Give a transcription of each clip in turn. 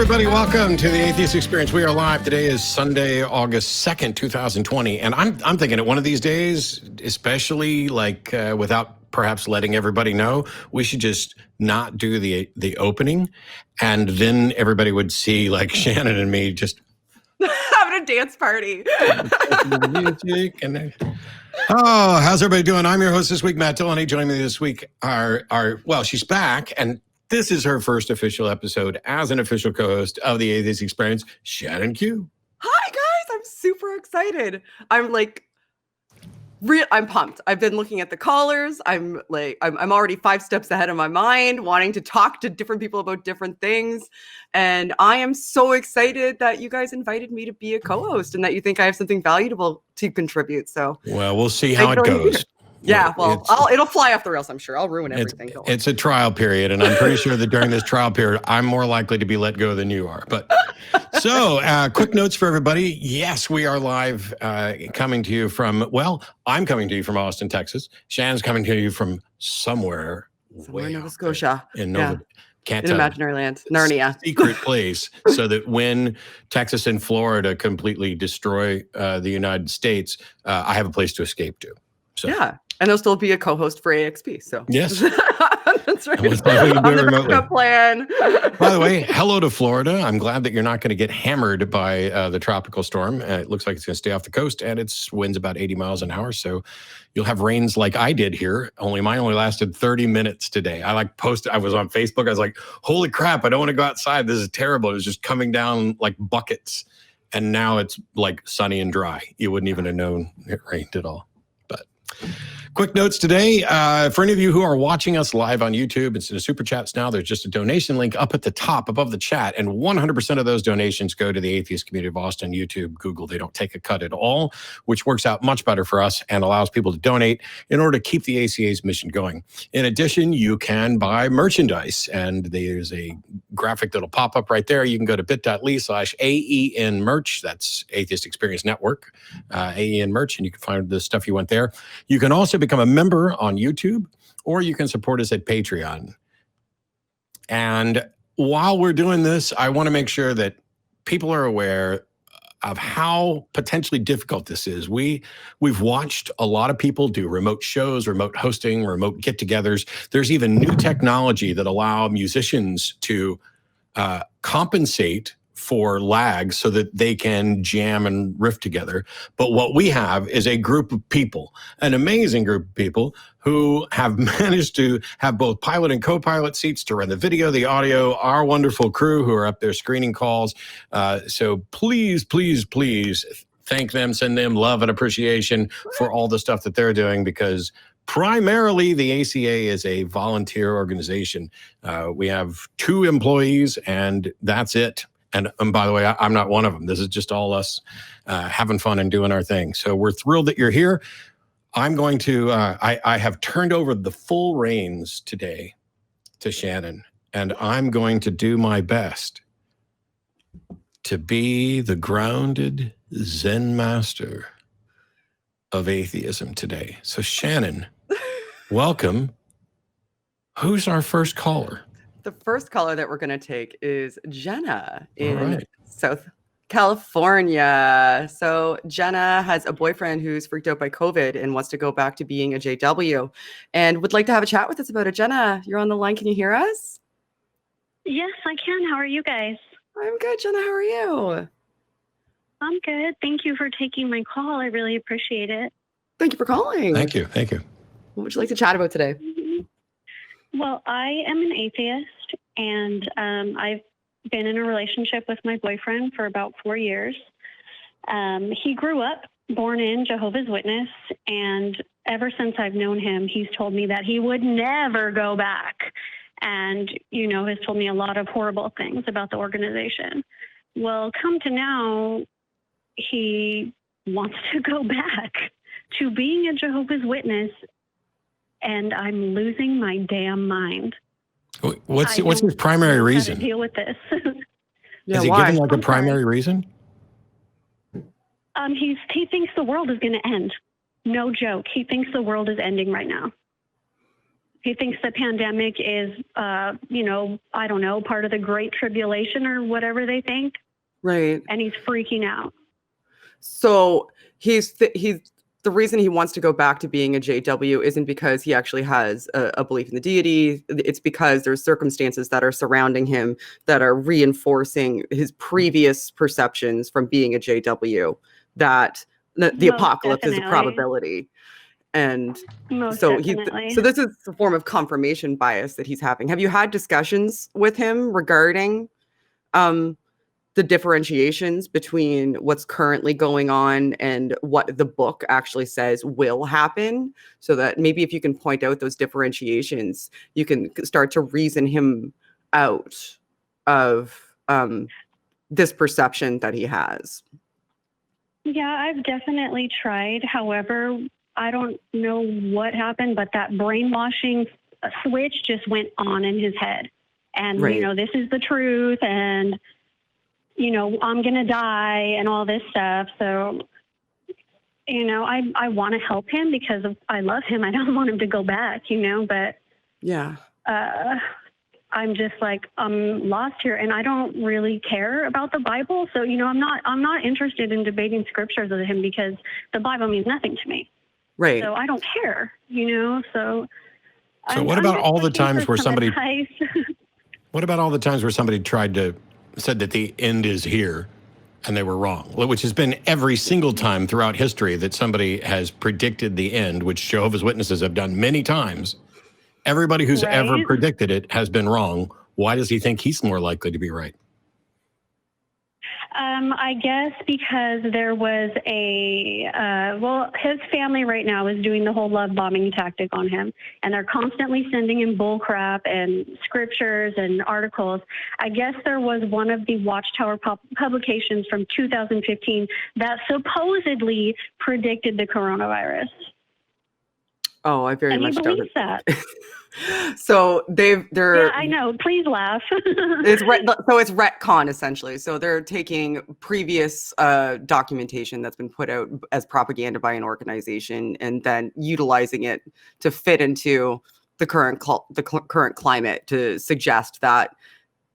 everybody. Welcome to the Atheist Experience. We are live. Today is Sunday, August 2nd, 2020. And I'm thinking at one of these days, especially like without perhaps letting everybody know, we should just not do the opening. And then everybody would see like Shannon and me just having a dance party. Oh, how's everybody doing? I'm your host this week, Matt Dillahunty. Joining me this week well, she's back, and this is her first official episode as an official co-host of the Atheist Experience, Shannon Q. Hi, guys. I'm super excited. I'm pumped. I've been looking at the callers. I'm already 5 steps ahead of my mind, wanting to talk to different people about different things. And I am so excited that you guys invited me to be a co-host and that you think I have something valuable to contribute. So, well, we'll see how it goes. Yeah, well, it'll fly off the rails, I'm sure. I'll ruin everything. It's a trial period, and I'm pretty sure that during this trial period, I'm more likely to be let go than you are. But so, quick notes for everybody. Yes, we are live, coming to you from, well, I'm coming to you from Austin, Texas. Shannon's coming to you from somewhere in Nova Scotia. In imaginary land, Narnia. Secret place, so that when Texas and Florida completely destroy the United States, I have a place to escape to. So. Yeah. And there'll still be a co-host for AXP. So yes, that's right. On the backup plan. By the way, hello to Florida. I'm glad that you're not going to get hammered by the tropical storm. It looks like it's going to stay off the coast, and its winds about 80 miles an hour. So you'll have rains like I did here. Mine only lasted 30 minutes today. I was on Facebook. I was like, holy crap, I don't want to go outside. This is terrible. It was just coming down like buckets. And now it's like sunny and dry. You wouldn't even have known it rained at all. But quick notes today. For any of you who are watching us live on YouTube, instead of Super Chats now, there's just a donation link up at the top above the chat. And 100% of those donations go to the Atheist Community of Austin, YouTube, Google. They don't take a cut at all, which works out much better for us and allows people to donate in order to keep the ACA's mission going. In addition, you can buy merchandise, and there's a graphic that'll pop up right there. You can go to bit.ly/AEN merch. That's Atheist Experience Network, AEN merch, and you can find the stuff you want there. You can also become a member on YouTube, or you can support us at Patreon. And while we're doing this, I want to make sure that people are aware of how potentially difficult this is. We've watched a lot of people do remote shows, remote hosting, remote get-togethers. There's even new technology that allow musicians to compensate for lag so that they can jam and riff together. But what we have is a group of people, an amazing group of people who have managed to have both pilot and co-pilot seats to run the video, the audio, our wonderful crew who are up there screening calls. So please, please, please thank them, send them love and appreciation for all the stuff that they're doing, because primarily, the ACA is a volunteer organization. We have 2 employees, and that's it. And by the way, I'm not one of them. This is just all us having fun and doing our thing. So we're thrilled that you're here. I'm going to, I have turned over the full reins today to Shannon, and I'm going to do my best to be the grounded Zen master of atheism today. So Shannon, welcome. Who's our first caller? The first caller that we're going to take is Jenna in South California. So Jenna has a boyfriend who's freaked out by COVID and wants to go back to being a JW and would like to have a chat with us about it. Jenna, you're on the line. Can you hear us? Yes, I can. How are you guys? I'm good, Jenna. How are you? I'm good. Thank you for taking my call. I really appreciate it. Thank you for calling. Thank you. Thank you. What would you like to chat about today? Well, I am an atheist, and I've been in a relationship with my boyfriend for about 4 years. He grew up born in Jehovah's Witness, and ever since I've known him, he's told me that he would never go back, and, has told me a lot of horrible things about the organization. Well, come to now, he wants to go back to being a Jehovah's Witness, and I'm losing my damn mind. What's his primary reason? How to deal with this. Is he giving like a primary reason? He thinks the world is going to end. No joke. He thinks the world is ending right now. He thinks the pandemic is, you know, I don't know, part of the Great Tribulation or whatever they think. Right. And he's freaking out. So he's the reason he wants to go back to being a JW isn't because he actually has a belief in the deity. It's because there's circumstances that are surrounding him that are reinforcing his previous perceptions from being a JW, that the apocalypse is a probability. And so this is a form of confirmation bias that he's having. Have you had discussions with him regarding the differentiations between what's currently going on and what the book actually says will happen, so that maybe if you can point out those differentiations, you can start to reason him out of this perception that he has? Yeah, I've definitely tried. However, I don't know what happened, but that brainwashing switch just went on in his head. And, Right. you know, this is the truth, and, you know, I'm going to die and all this stuff. So, you know, I want to help him because I love him. I don't want him to go back, you know, but Yeah. I'm just like, I'm lost here, and I don't really care about the Bible. So, you know, I'm not interested in debating scriptures with him because the Bible means nothing to me. Right. So I don't care, you know, so. What about all the times where somebody, What about all the times where somebody said that the end is here and they were wrong, which has been every single time throughout history that somebody has predicted the end, which Jehovah's Witnesses have done many times. Everybody who's ever predicted it has been wrong. Why does he think he's more likely to be right? I guess because there was his family right now is doing the whole love bombing tactic on him, and they're constantly sending him bull crap and scriptures and articles. I guess there was one of the Watchtower publications from 2015 that supposedly predicted the coronavirus. Oh, I very and much he doubt believes it. that. So they're Yeah, I know. Please laugh. it's retcon essentially. So they're taking previous documentation that's been put out as propaganda by an organization and then utilizing it to fit into the current current climate to suggest that,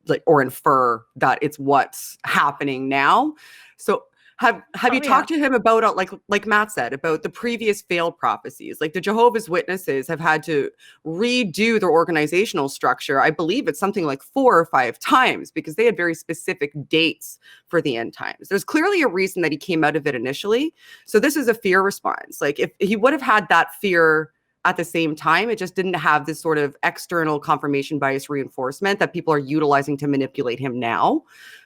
like, or infer that it's what's happening now. So have you talked to him about, like Matt said, about the previous failed prophecies? Like, the Jehovah's Witnesses have had to redo their organizational structure. I believe it's something like 4 or 5 times because they had very specific dates for the end times. There's clearly a reason that he came out of it initially. So this is a fear response. Like, if he would have had that fear at the same time, it just didn't have this sort of external confirmation bias reinforcement that people are utilizing to manipulate him now,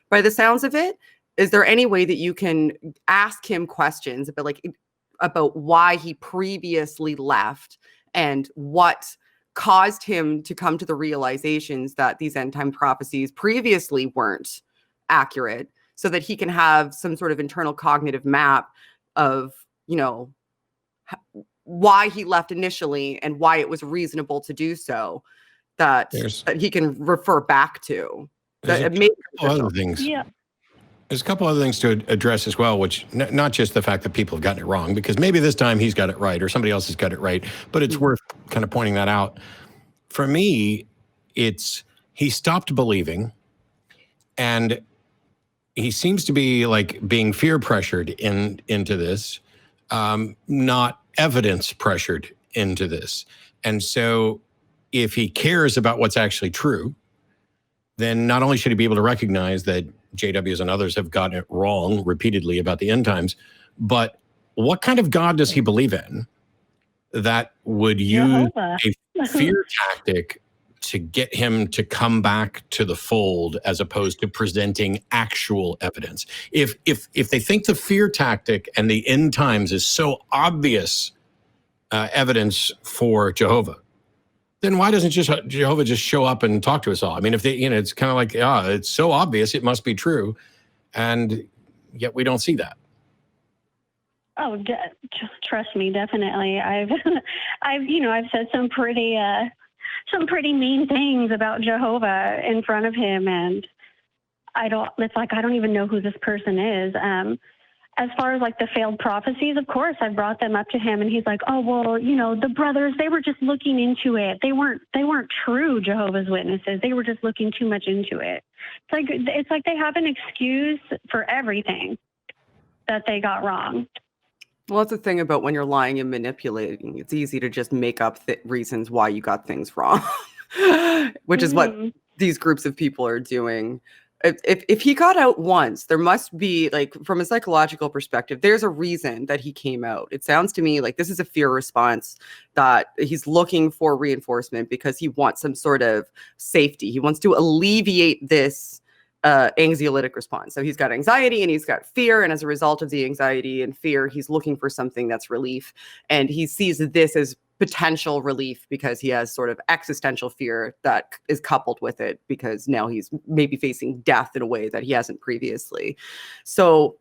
by the sounds of it. Is there any way that you can ask him questions about why he previously left and what caused him to come to the realizations that these end time prophecies previously weren't accurate, so that he can have some sort of internal cognitive map of, you know, why he left initially and why it was reasonable to do so, that he can refer back to? There's a couple other things. Yeah. There's a couple other things to address as well, which not just the fact that people have gotten it wrong, because maybe this time he's got it right or somebody else has got it right, but it's worth kind of pointing that out. For me, he stopped believing, and he seems to be like being fear pressured into this, not evidence pressured into this. And so if he cares about what's actually true, then not only should he be able to recognize that JWs and others have gotten it wrong repeatedly about the end times, but what kind of God does he believe in that would use a fear tactic to get him to come back to the fold as opposed to presenting actual evidence? If they think the fear tactic and the end times is so obvious evidence for Jehovah, then why doesn't Jehovah just show up and talk to us all? I mean, if they, it's kind of like, it's so obvious, it must be true. And yet we don't see that. Oh, trust me, definitely. I've said some pretty mean things about Jehovah in front of him. And it's like, I don't even know who this person is. And as far as like the failed prophecies, of course, I brought them up to him, and he's like, "Oh, well, you know, the brothers, they were just looking into it. They weren't true Jehovah's Witnesses. They were just looking too much into it." It's like they have an excuse for everything that they got wrong. Well, that's the thing about when you're lying and manipulating. It's easy to just make up reasons why you got things wrong, which is what these groups of people are doing. If he got out once, there must be, like, from a psychological perspective, there's a reason that he came out. It sounds to me like this is a fear response, that he's looking for reinforcement because he wants some sort of safety. He wants to alleviate this anxiolytic response. So he's got anxiety and he's got fear. And as a result of the anxiety and fear, he's looking for something that's relief. And he sees this as potential relief because he has sort of existential fear that is coupled with it, because now he's maybe facing death in a way that he hasn't previously. So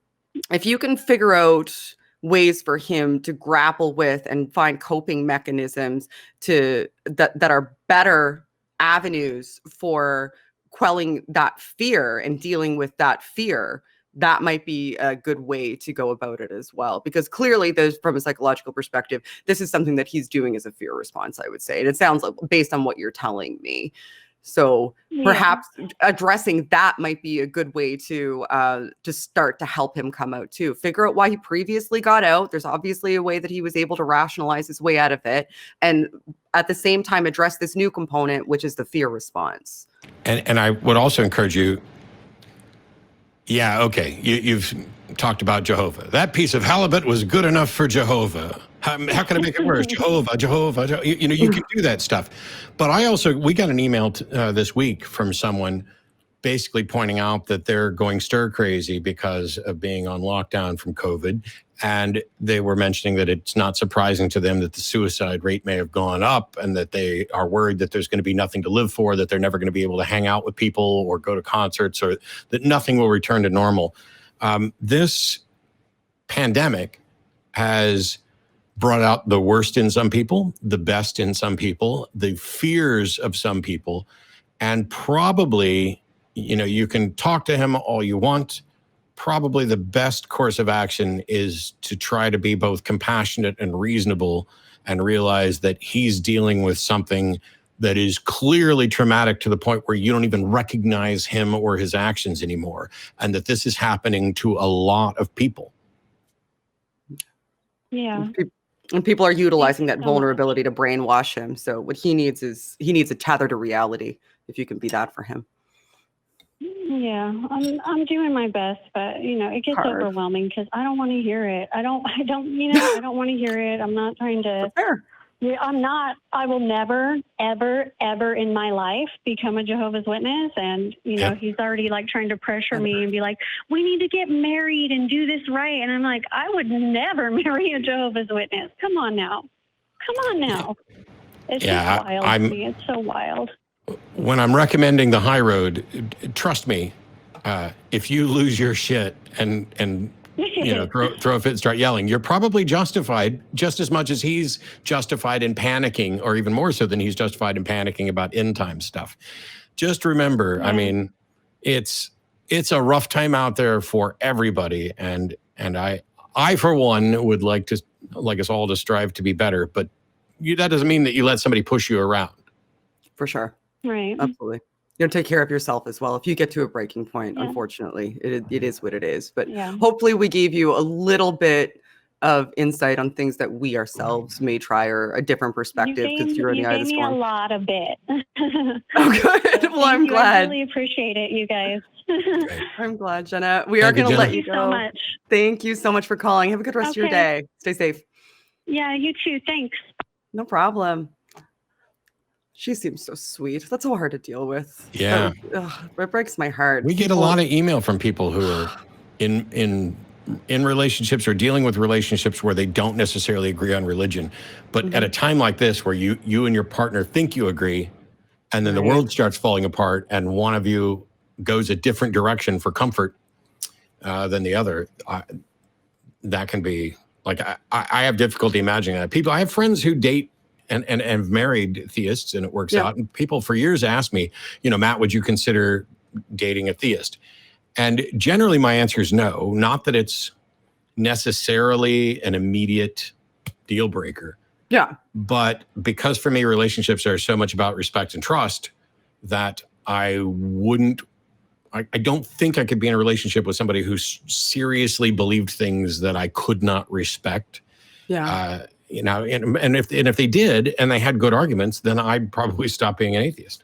if you can figure out ways for him to grapple with and find coping mechanisms that are better avenues for quelling that fear and dealing with that fear, that might be a good way to go about it as well. Because clearly, from a psychological perspective, this is something that he's doing as a fear response, I would say. And it sounds like, based on what you're telling me. So perhaps addressing that might be a good way to start to help him come out too. Figure out why he previously got out. There's obviously a way that he was able to rationalize his way out of it. And at the same time, address this new component, which is the fear response. And I would also encourage you, you've talked about Jehovah. That piece of halibut was good enough for Jehovah. How can I make it worse? Jehovah. You know, you can do that stuff. But we got an email this week from someone basically pointing out that they're going stir crazy because of being on lockdown from COVID. And they were mentioning that it's not surprising to them that the suicide rate may have gone up, and that they are worried that there's going to be nothing to live for, that they're never going to be able to hang out with people or go to concerts, or that nothing will return to normal. This pandemic has brought out the worst in some people, the best in some people, the fears of some people, and probably, you know, you can talk to him all you want. Probably the best course of action is to try to be both compassionate and reasonable, and realize that he's dealing with something that is clearly traumatic to the point where you don't even recognize him or his actions anymore, and that this is happening to a lot of people. Yeah. And people are utilizing that vulnerability to brainwash him. So what he needs is a tether to reality, if you can be that for him. Yeah, I'm doing my best, but you know, it gets overwhelming because I don't want to hear it. I don't want to hear it. I'm not trying to. I will never, ever, ever in my life become a Jehovah's Witness. And, you know, he's already like trying to pressure me and be like, we need to get married and do this right. And I'm like, I would never marry a Jehovah's Witness. Come on now. It's just wild to me. It's so wild. When I'm recommending the high road, trust me, if you lose your shit and you know, throw a fit and start yelling, you're probably justified just as much as he's justified in panicking, or even more so than he's justified in panicking about end time stuff. Just remember, I mean, it's a rough time out there for everybody, and I for one would like us all to strive to be better, but that doesn't mean that you let somebody push you around. For sure. Right. Absolutely. You know, take care of yourself as well. If you get to a breaking point, unfortunately, it is what it is. But hopefully we gave you a little bit of insight on things that we ourselves may try, or a different perspective, because you're on the eye of the storm. You gave me a lot of it. Oh, good. Well, I'm glad. I really appreciate it, you guys. I'm glad, Jenna. We are going to let you go. Thank you so much. Thank you so much for calling. Have a good rest of your day. Stay safe. Yeah, you too. Thanks. No problem. She seems so sweet. That's so hard to deal with. Yeah. It breaks my heart. We get a lot of email from people who are in relationships or dealing with relationships where they don't necessarily agree on religion. But at a time like this, where you and your partner think you agree, and then the world starts falling apart, and one of you goes a different direction for comfort than the other, that can be like, I have difficulty imagining that. I have friends who date and have married theists, and it works out. And people for years ask me, you know, Matt, would you consider dating a theist? And generally my answer is no. Not that it's necessarily an immediate deal breaker. Yeah. But because for me, relationships are so much about respect and trust that I don't think I could be in a relationship with somebody who seriously believed things that I could not respect. Yeah. And if they did and they had good arguments, then I'd probably stop being an atheist.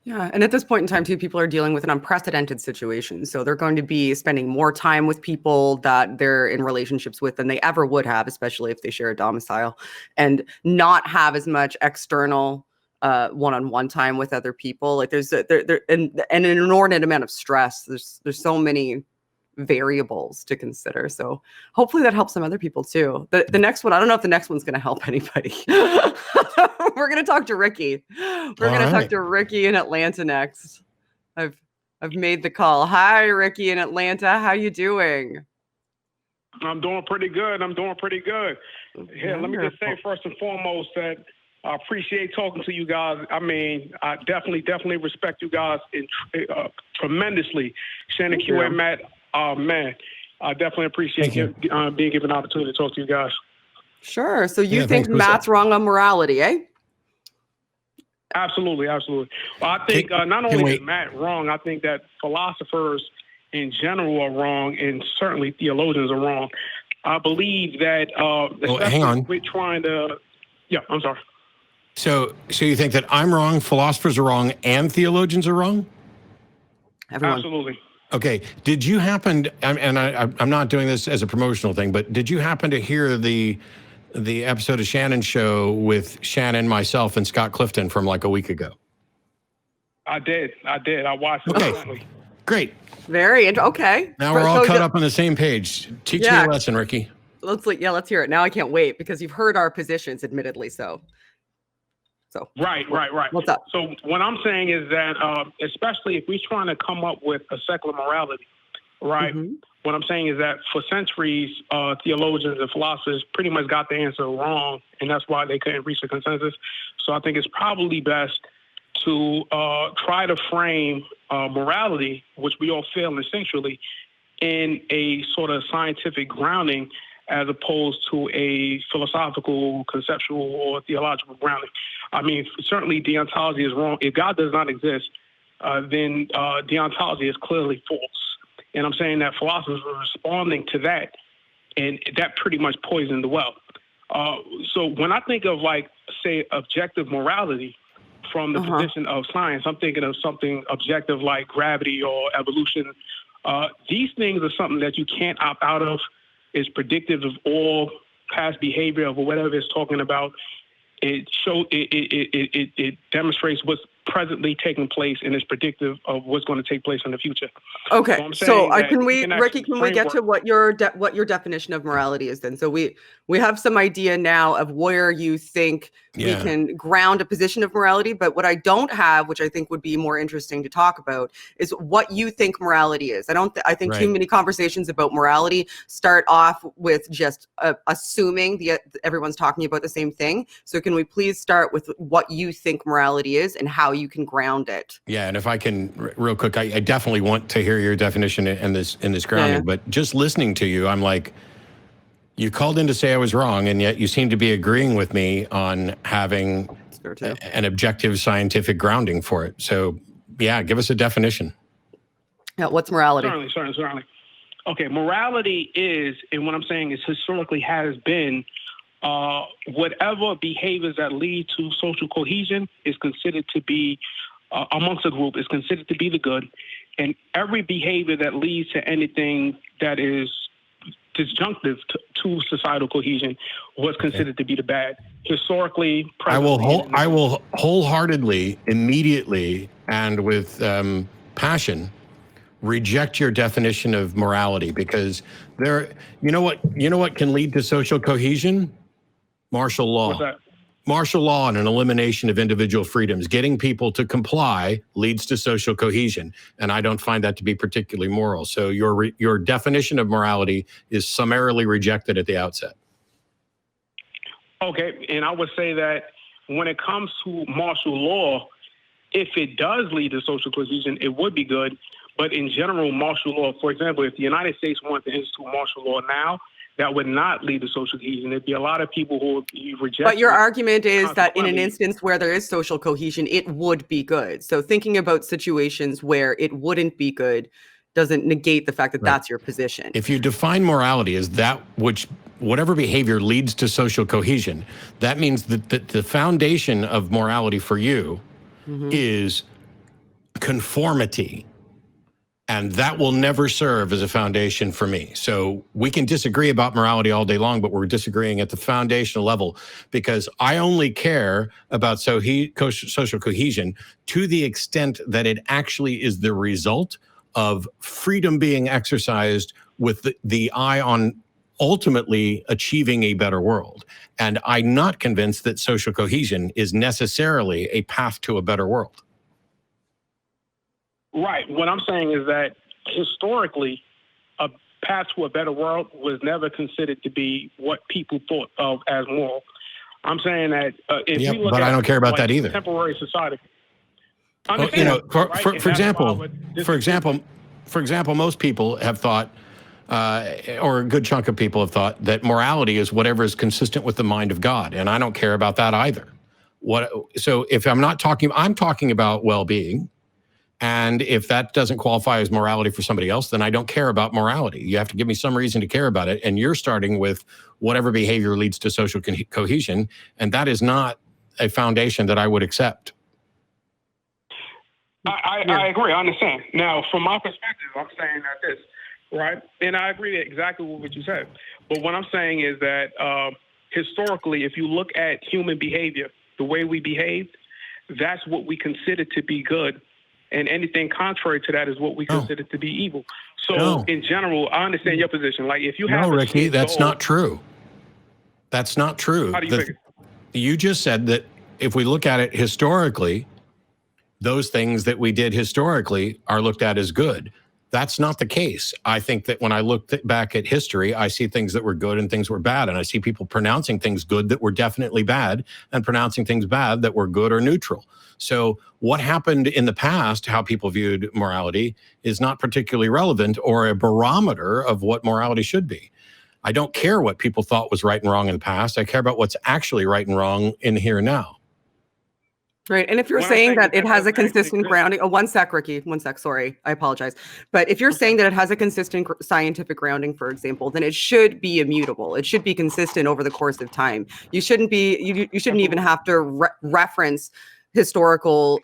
Yeah. And at this point in time, too, people are dealing with an unprecedented situation. So they're going to be spending more time with people that they're in relationships with than they ever would have, especially if they share a domicile, and not have as much external one-on-one time with other people. Like there's an inordinate amount of stress. There's so many variables to consider. So hopefully that helps some other people too. The next one, I don't know if the next one's going to help anybody. We're going to talk to Ricky. We're going to talk to Ricky in Atlanta next. I've made the call. Hi, Ricky in Atlanta. How you doing? I'm doing pretty good. Here, let me just say first and foremost that I appreciate talking to you guys. I mean, I definitely respect you guys tremendously. Shannon Q and Matt, man, I definitely appreciate being given an opportunity to talk to you guys. Sure. So you think Matt's wrong on morality, eh? Absolutely. Well, I think not only is Matt wrong, I think that philosophers in general are wrong, and certainly theologians are wrong. I believe that hang on. We're trying to. Yeah, I'm sorry. So you think that I'm wrong, philosophers are wrong, and theologians are wrong? Everyone. Absolutely. Okay. Did you happen to, I'm not doing this as a promotional thing, but did you happen to hear the episode of Shannon's show with Shannon, myself, and Scott Clifton from like a week ago? I did. I watched it. Okay. Great. Okay. Now we're all caught up on the same page. Teach me a lesson, Ricky. Let's hear it. Now I can't wait because you've heard our positions, admittedly so. Right. What's up? So what I'm saying is that, especially if we're trying to come up with a secular morality, right? Mm-hmm. What I'm saying is that for centuries, theologians and philosophers pretty much got the answer wrong, and that's why they couldn't reach a consensus. So I think it's probably best to try to frame morality, which we all feel instinctually, in a sort of scientific grounding as opposed to a philosophical, conceptual, or theological grounding. I mean, certainly deontology is wrong. If God does not exist, then deontology is clearly false. And I'm saying that philosophers are responding to that, and that pretty much poisoned the well. So when I think of, like, say, objective morality from the position of science, I'm thinking of something objective like gravity or evolution. These things are something that you can't opt out of. It's predictive of all past behavior of whatever it's talking about. It demonstrates what's presently taking place and is predictive of what's going to take place in the future. Okay, so Ricky, can we get to what your definition of morality is then? So we have some idea now of where you think we can ground a position of morality, but what I don't have, which I think would be more interesting to talk about, is what you think morality is. I think too many conversations about morality start off with just assuming everyone's talking about the same thing. So can we please start with what you think morality is and how you can ground it? Yeah, and if I can, real quick, I definitely want to hear your definition in this grounding. But just listening to you, I'm like, you called in to say I was wrong, and yet you seem to be agreeing with me on having an objective scientific grounding for it. So, give us a definition. Yeah, what's morality? Certainly. Okay, morality is, and what I'm saying is historically has been, whatever behaviors that lead to social cohesion is considered to be, amongst a group, is considered to be the good. And every behavior that leads to anything that is disjunctive to societal cohesion was considered to be the bad. Historically, I will wholeheartely, immediately, and with passion, reject your definition of morality, because you know what can lead to social cohesion? Martial law. What's that? Martial law and an elimination of individual freedoms. Getting people to comply leads to social cohesion, and I don't find that to be particularly moral. So your definition of morality is summarily rejected at the outset. Okay, and I would say that when it comes to martial law, if it does lead to social cohesion, it would be good. But in general, martial law, for example, if the United States wanted to institute martial law now, that would not lead to social cohesion. There'd be a lot of people who would be rejected. But your argument is that in an instance where there is social cohesion, it would be good. So thinking about situations where it wouldn't be good doesn't negate the fact that that's your position. If you define morality as that which whatever behavior leads to social cohesion, that means that the foundation of morality for you is conformity. And that will never serve as a foundation for me. So we can disagree about morality all day long, but we're disagreeing at the foundational level, because I only care about social cohesion to the extent that it actually is the result of freedom being exercised with the eye on ultimately achieving a better world. And I'm not convinced that social cohesion is necessarily a path to a better world. Right. What I'm saying is that historically, a path to a better world was never considered to be what people thought of as moral. I'm saying that if we look but at I don't care about that either. Contemporary society. You know, for example, most people have thought, or a good chunk of people have thought, that morality is whatever is consistent with the mind of God, and I don't care about that either. So if I'm talking about well-being. And if that doesn't qualify as morality for somebody else, then I don't care about morality. You have to give me some reason to care about it. And you're starting with whatever behavior leads to social cohesion. And that is not a foundation that I would accept. I agree. I understand. Now, from my perspective, I'm saying that this, right? And I agree exactly with what you said. But what I'm saying is that historically, if you look at human behavior, the way we behaved, that's what we consider to be good. And anything contrary to that is what we consider to be evil. So in general, I understand your position. Like if you have Ricky, that's not true. That's not true. How do you figure? You just said that if we look at it historically, those things that we did historically are looked at as good. That's not the case. I think that when I look back at history, I see things that were good and things were bad. And I see people pronouncing things good that were definitely bad and pronouncing things bad that were good or neutral. So what happened in the past, how people viewed morality, is not particularly relevant or a barometer of what morality should be. I don't care what people thought was right and wrong in the past. I care about what's actually right and wrong in the here and now. Right. And if you're saying that it has a consistent grounding, one sec, Ricky, one sec, sorry, I apologize. But if you're saying that it has a consistent scientific grounding, for example, then it should be immutable. It should be consistent over the course of time. You shouldn't even have to reference historical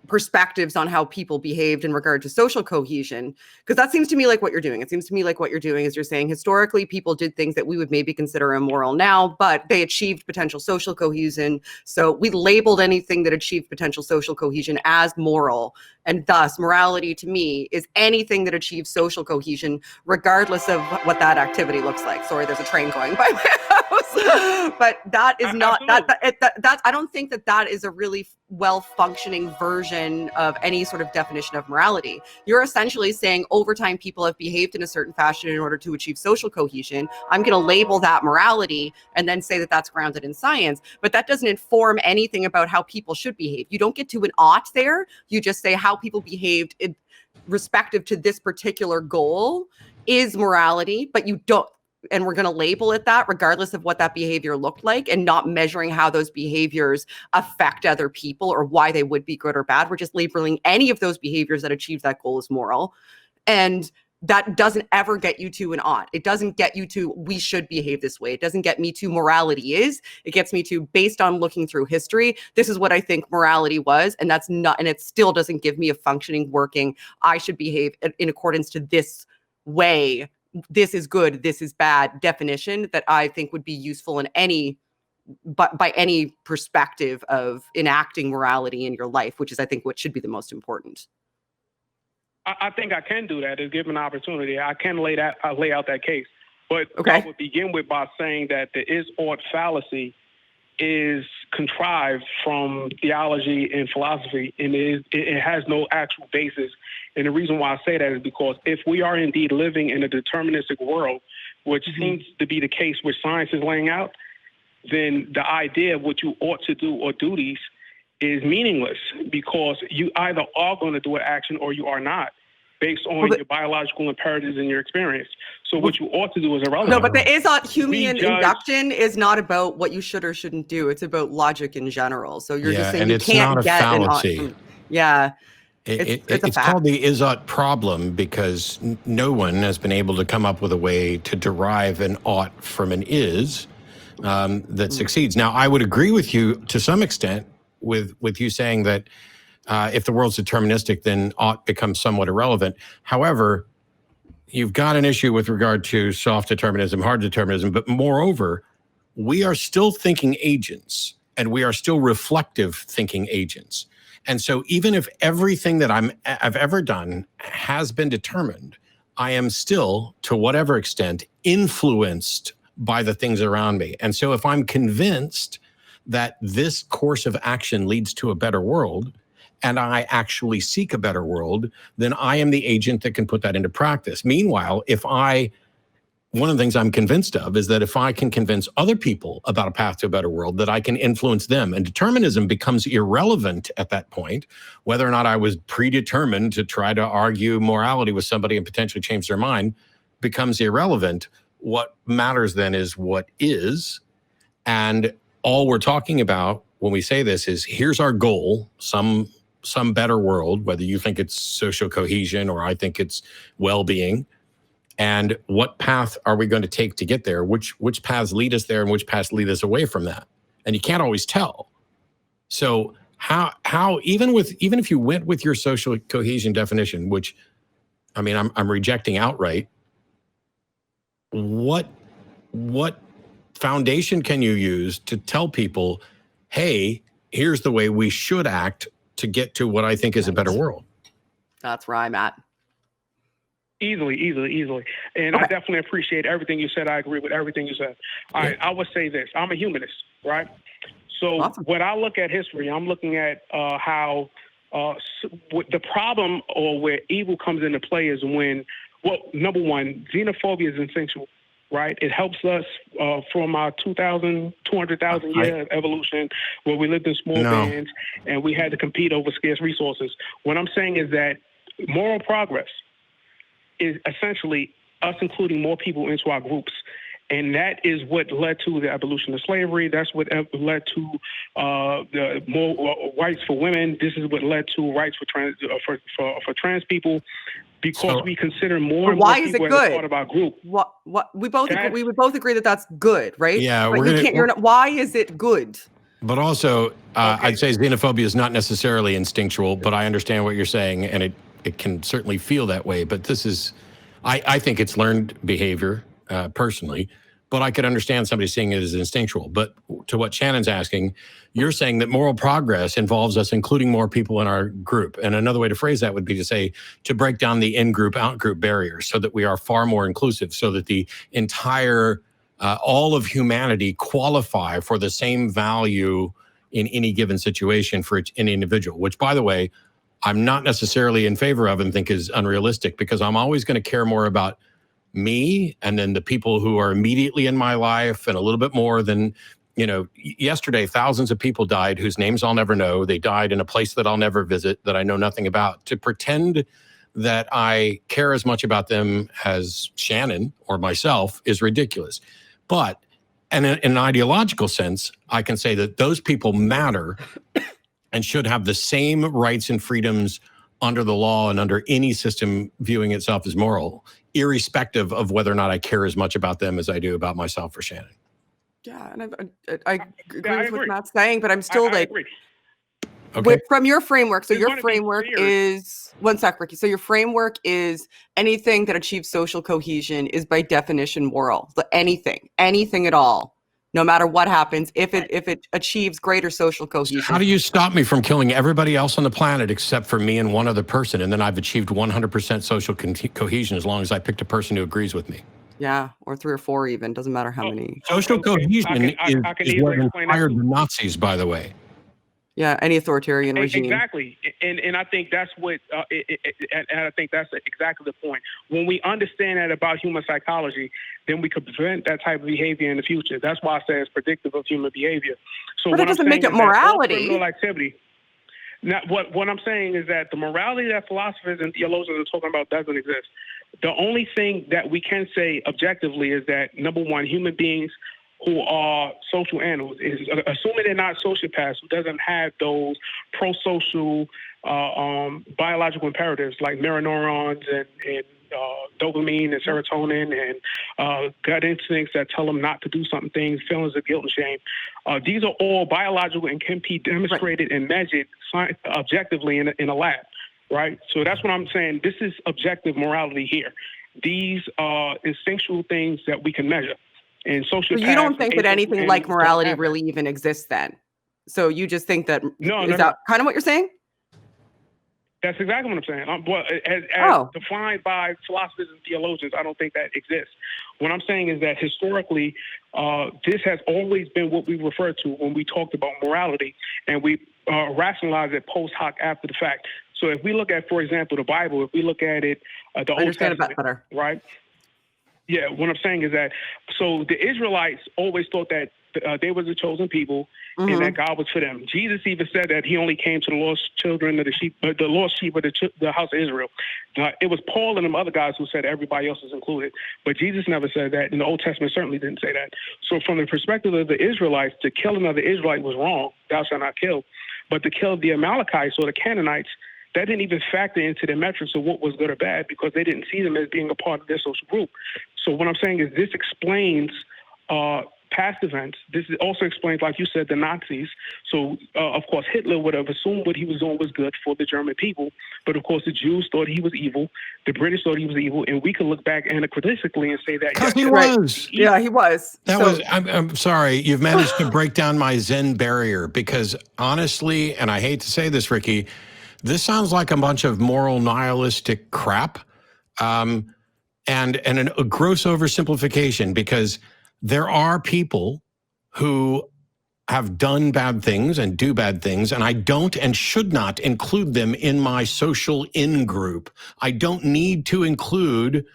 perspectives on how people behaved in regard to social cohesion, because that seems to me like what you're doing. It seems to me like what you're doing is you're saying historically people did things that we would maybe consider immoral now, but they achieved potential social cohesion. So we labeled anything that achieved potential social cohesion as moral. And thus morality to me is anything that achieves social cohesion, regardless of what that activity looks like. Sorry, there's a train going by my house. But that is not, that I don't think that is a really well-functioning version of any sort of definition of morality. You're essentially saying over time people have behaved in a certain fashion in order to achieve social cohesion. I'm going to label that morality and then say that that's grounded in science, but that doesn't inform anything about how people should behave. You don't get to an ought there. You just say how people behaved in respective to this particular goal is morality, but you don't. And we're going to label it that regardless of what that behavior looked like, and not measuring how those behaviors affect other people or why they would be good or bad. We're just labeling any of those behaviors that achieve that goal as moral. And that doesn't ever get you to an ought. It doesn't get you to we should behave this way. It doesn't get me to morality is. It gets me to, based on looking through history, this is what I think morality was. And that's not, and it still doesn't give me a functioning, working, I should behave in accordance to this way. This is good, this is bad definition that I think would be useful in any, but by any perspective of enacting morality in your life, which is, I think, what should be the most important. I think I can do that. If given an opportunity, I can lay out that case. But okay. I would begin with by saying that the is-ought fallacy is contrived from theology and philosophy, and it has no actual basis. And the reason why I say that is because if we are indeed living in a deterministic world, which seems to be the case which science is laying out, then the idea of what you ought to do or duties is meaningless, because you either are going to do an action or you are not. based on your biological imperatives and your experience. So what you ought to do is irrelevant. No, but the Humean induction is not about what you should or shouldn't do. It's about logic in general. So you're just saying you can't get fallacy. It's called the is-ought problem because no one has been able to come up with a way to derive an ought from an is that succeeds. Now, I would agree with you to some extent with you saying that if the world's deterministic, then ought becomes somewhat irrelevant. However, you've got an issue with regard to soft determinism, hard determinism, but moreover, we are still thinking agents and we are still reflective thinking agents. And so even if everything that I've ever done has been determined, I am still, to whatever extent, influenced by the things around me. And so if I'm convinced that this course of action leads to a better world, and I actually seek a better world, then I am the agent that can put that into practice. Meanwhile, one of the things I'm convinced of is that if I can convince other people about a path to a better world, that I can influence them. And determinism becomes irrelevant at that point, whether or not I was predetermined to try to argue morality with somebody and potentially change their mind becomes irrelevant. What matters then is what is. And all we're talking about when we say this is, here's our goal, some better world, whether you think it's social cohesion or I think it's well-being. And what path are we going to take to get there? Which paths lead us there and which paths lead us away from that? And you can't always tell. So how even if you went with your social cohesion definition, which I mean I'm rejecting outright, what foundation can you use to tell people, hey, here's the way we should act to get to what I think is a better world? That's where I'm at. Easily. And I definitely appreciate everything you said. I agree with everything you said. All right, I would say this. I'm a humanist, right? So when I look at history, I'm looking at how the problem or where evil comes into play is when, well, number one, xenophobia is instinctual, right? It helps us from our 200,000 year evolution where we lived in small bands and we had to compete over scarce resources. What I'm saying is that moral progress is essentially us including more people into our groups. And that is what led to the abolition of slavery. That's what led to the more rights for women. This is what led to rights for trans people, because we consider more and more people as part of our group. What we would both agree that that's good, right? Yeah, but why is it good? But also, I'd say xenophobia is not necessarily instinctual, but I understand what you're saying, and it can certainly feel that way. But this is, I think it's learned behavior, personally, but I could understand somebody seeing it as instinctual. But to what Shannon's asking, you're saying that moral progress involves us including more people in our group. And another way to phrase that would be to say, to break down the in-group, out-group barriers so that we are far more inclusive, so that the entire, all of humanity qualify for the same value in any given situation for an individual, which, by the way, I'm not necessarily in favor of and think is unrealistic, because I'm always going to care more about me and then the people who are immediately in my life, and a little bit more than, yesterday, thousands of people died whose names I'll never know. They died in a place that I'll never visit, that I know nothing about. To pretend that I care as much about them as Shannon or myself is ridiculous. But in an ideological sense, I can say that those people matter and should have the same rights and freedoms under the law and under any system viewing itself as moral, irrespective of whether or not I care as much about them as I do about myself or Shannon. Yeah, and I agree with what Matt's saying, but I'm still okay. From your framework. So your framework is, one sec, Ricky. So your framework is anything that achieves social cohesion is by definition moral. Anything at all. No matter what happens, if it achieves greater social cohesion. How do you stop me from killing everybody else on the planet except for me and one other person, and then I've achieved 100% social cohesion as long as I picked a person who agrees with me? Yeah, or 3 or 4 even. Doesn't matter how many. Social cohesion is what inspired the Nazis, by the way. Yeah, any authoritarian regime. Exactly, and I think that's what, and I think that's exactly the point. When we understand that about human psychology, then we could prevent that type of behavior in the future. That's why I say it's predictive of human behavior. So but it doesn't make it morality. Criminal activity. What I'm saying is that the morality that philosophers and theologians are talking about doesn't exist. The only thing that we can say objectively is that, number one, human beings who are social animals, is assuming they're not sociopaths, who doesn't have those pro-social biological imperatives like mirror neurons and dopamine and serotonin and gut instincts that tell them not to do something things, feelings of guilt and shame. These are all biological and can be demonstrated and measured objectively in a lab, right? So that's what I'm saying. This is objective morality here. These are instinctual things that we can measure. And social. So you don't think that anything like morality really even exists then? So you just think that is that kind of what you're saying? That's exactly what I'm saying. As defined by philosophers and theologians, I don't think that exists. What I'm saying is that historically, this has always been what we refer to when we talked about morality, and we rationalize it post hoc after the fact. So if we look at, for example, the Bible, if we look at it, the Old Testament, right? Yeah, what I'm saying is that, so the Israelites always thought that they were the chosen people and that God was for them. Jesus even said that he only came to the lost children of the sheep, the lost sheep of the house of Israel. It was Paul and them other guys who said everybody else is included, but Jesus never said that, and the Old Testament certainly didn't say that. So from the perspective of the Israelites, to kill another Israelite was wrong, thou shalt not kill, but to kill the Amalekites or the Canaanites, that didn't even factor into the metrics of what was good or bad because they didn't see them as being a part of their social group. So what I'm saying is this explains past events. This also explains, like you said, the Nazis. So, of course, Hitler would have assumed what he was doing was good for the German people. But, of course, the Jews thought he was evil. The British thought he was evil. And we could look back anachronistically and say that. Because he was. Yeah, he was. I'm sorry. You've managed to break down my Zen barrier because, honestly, and I hate to say this, Ricky, this sounds like a bunch of moral nihilistic crap and a gross oversimplification because there are people who have done bad things and do bad things, and I don't and should not include them in my social in-group. I don't need to include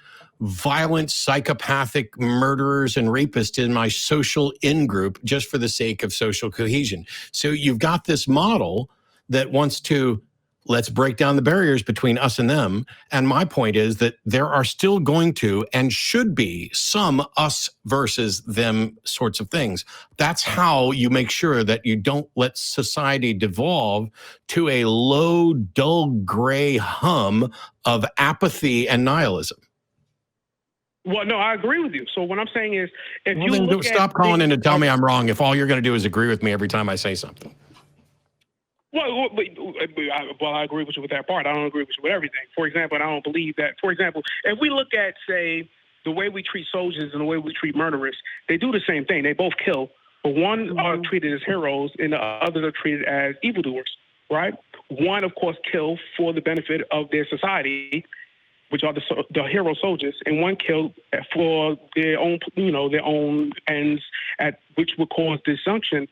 violent, psychopathic murderers and rapists in my social in-group just for the sake of social cohesion. So you've got this model that wants to let's break down the barriers between us and them. And my point is that there are still going to and should be some us versus them sorts of things. That's how you make sure that you don't let society devolve to a low, dull, gray hum of apathy and nihilism. Well, no, I agree with you. So what I'm saying is, if you then stop calling in to tell me I'm wrong if all you're going to do is agree with me every time I say something. Well, I agree with you with that part. I don't agree with you with everything. For example, I don't believe that. For example, if we look at, say, the way we treat soldiers and the way we treat murderers, they do the same thing. They both kill, but one are treated as heroes and the others are treated as evildoers, right? One, of course, kill for the benefit of their society, which are the hero soldiers, and one killed for their own, their own ends, which would cause dysfunction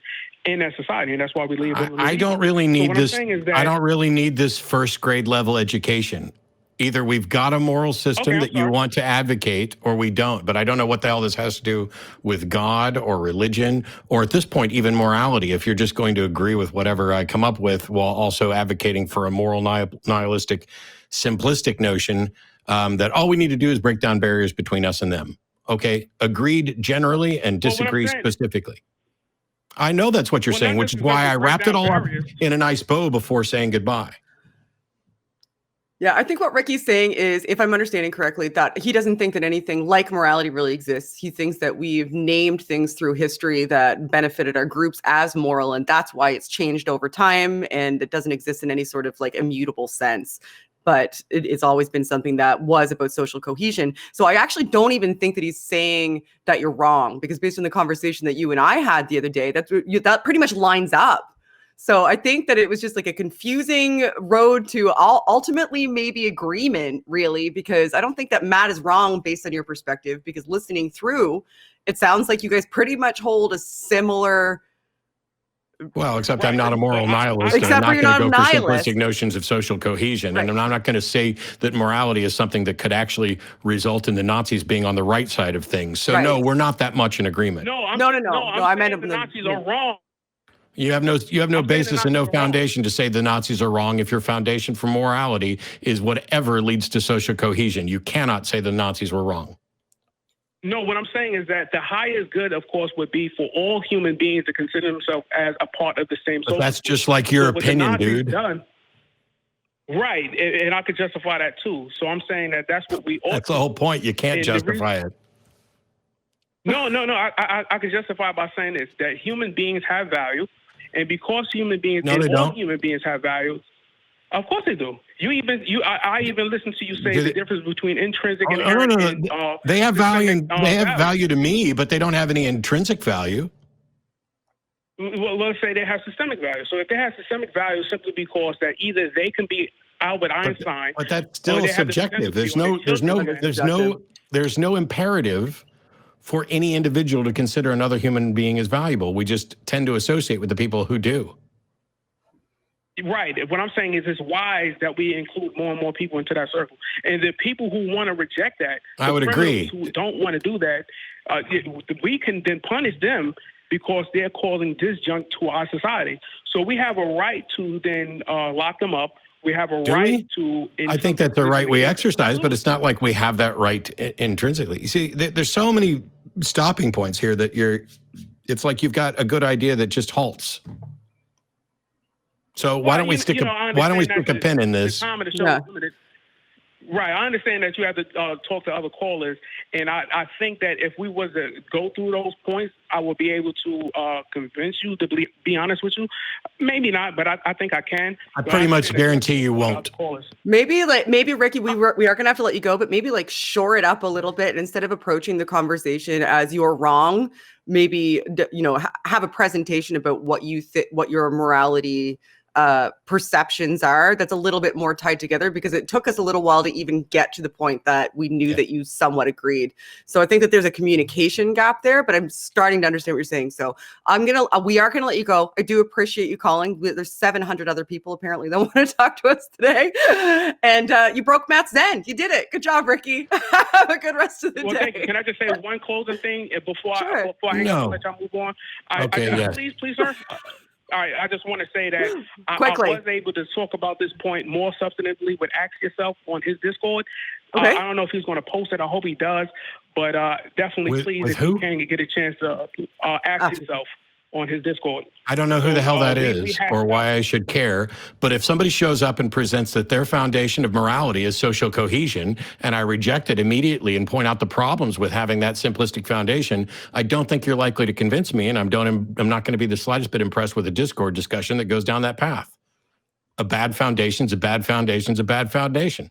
in that society, and that's why we leave. I don't really need this. I don't really need this first grade level education. Either we've got a moral system that you want to advocate, or we don't. But I don't know what the hell this has to do with God or religion, or at this point, even morality. If you're just going to agree with whatever I come up with, while also advocating for a moral nihilistic, simplistic notion that all we need to do is break down barriers between us and them. Okay, agreed generally and disagree specifically. I know that's what you're saying, which is why I wrapped it all up in a nice bow before saying goodbye. Yeah, I think what Ricky's saying is, if I'm understanding correctly, that he doesn't think that anything like morality really exists. He thinks that we've named things through history that benefited our groups as moral, and that's why it's changed over time, and it doesn't exist in any sort of like immutable sense. But it's always been something that was about social cohesion. So I actually don't even think that he's saying that you're wrong, because based on the conversation that you and I had the other day, that pretty much lines up. So I think that it was just like a confusing road to ultimately maybe agreement, really, because I don't think that Matt is wrong based on your perspective, because listening through, it sounds like you guys pretty much hold a similar. Well, except I'm not a moral nihilist. And I'm not going to go for simplistic notions of social cohesion. Right. And I'm not going to say that morality is something that could actually result in the Nazis being on the right side of things. So no, we're not that much in agreement. No, I meant the Nazis are wrong. You have no basis and no foundation to say the Nazis are wrong if your foundation for morality is whatever leads to social cohesion. You cannot say the Nazis were wrong. No, what I'm saying is that the highest good, of course, would be for all human beings to consider themselves as a part of the same social. But that's just like your opinion, dude. Right, and I could justify that too. So I'm saying that that's what we ought. That's the whole point. You can't justify it. No. I can justify by saying this: that human beings have value, and because human beings, human beings have value. Of course they do. I even listen to you say the difference between intrinsic and inherent. They have value. They have value to me, but they don't have any intrinsic value. Well, let's say they have systemic value. So if they have systemic value, simply because that either they can be Albert Einstein, but that's still subjective. There's no imperative for any individual to consider another human being as valuable. We just tend to associate with the people who do. Right. What I'm saying is it's wise that we include more and more people into that circle. And the people who want to reject that, I would agree. Who don't want to do that, we can then punish them because they're causing disjunct to our society. So we have a right to then lock them up. We have a right to... I think that's the right we exercise, but it's not like we have that right intrinsically. You see, there's so many stopping points here that it's like you've got a good idea that just halts. So why don't we stick a pin in this? Right. I understand that you have to talk to other callers. And I think that if we was to go through those points, I would be able to convince you to be honest with you. Maybe not, but I think I can. I pretty much guarantee you won't. Maybe Ricky, we are going to have to let you go, but maybe like shore it up a little bit. Instead of approaching the conversation as you're wrong, maybe, have a presentation about what you think, what your morality perceptions are that's a little bit more tied together, because it took us a little while to even get to the point that we knew that you somewhat agreed. So I think that there's a communication gap there, but I'm starting to understand what you're saying. So we are going to let you go. I do appreciate you calling. There's 700 other people apparently that want to talk to us today. And you broke Matt's zen. You did it. Good job, Ricky. Have a good rest of the day. Thank you. Can I just say one closing thing before I hang up and let y'all move on? Please, sir. All right, I just want to say that I was able to talk about this point more substantively with Ask Yourself on his Discord. I don't know if he's going to post it. I hope he does. But definitely, please, if you can get a chance to ask yourself on his Discord. I don't know who the hell that is or why I should care. But if somebody shows up and presents that their foundation of morality is social cohesion, and I reject it immediately and point out the problems with having that simplistic foundation, I don't think you're likely to convince me, and I'm not going to be the slightest bit impressed with a Discord discussion that goes down that path. A bad foundation's a bad foundation's a bad foundation.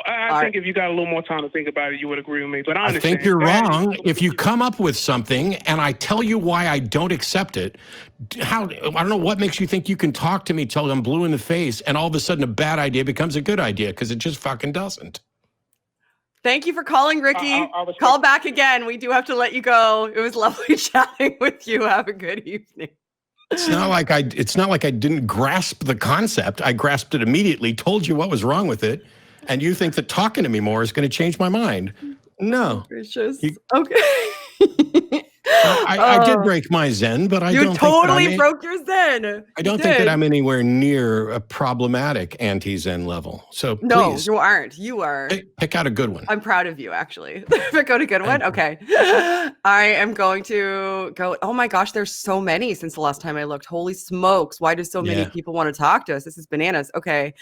I think if you got a little more time to think about it, you would agree with me. But I think you're wrong. If you come up with something and I tell you why I don't accept it, I don't know what makes you think you can talk to me till I'm blue in the face and all of a sudden a bad idea becomes a good idea, because it just fucking doesn't. Thank you for calling, Ricky. Call back again. We do have to let you go. It was lovely chatting with you. Have a good evening. It's not like I didn't grasp the concept. I grasped it immediately, told you what was wrong with it. And you think that talking to me more is going to change my mind? No. Okay. I did break my zen, but you totally broke your zen. I don't think that I'm anywhere near a problematic anti-zen level. So no, please, you aren't. You are. Pick out a good one. I'm proud of you, actually. Pick out a good one. Okay. I am going to go. Oh my gosh, there's so many since the last time I looked. Holy smokes! Why do so many people want to talk to us? This is bananas. Okay.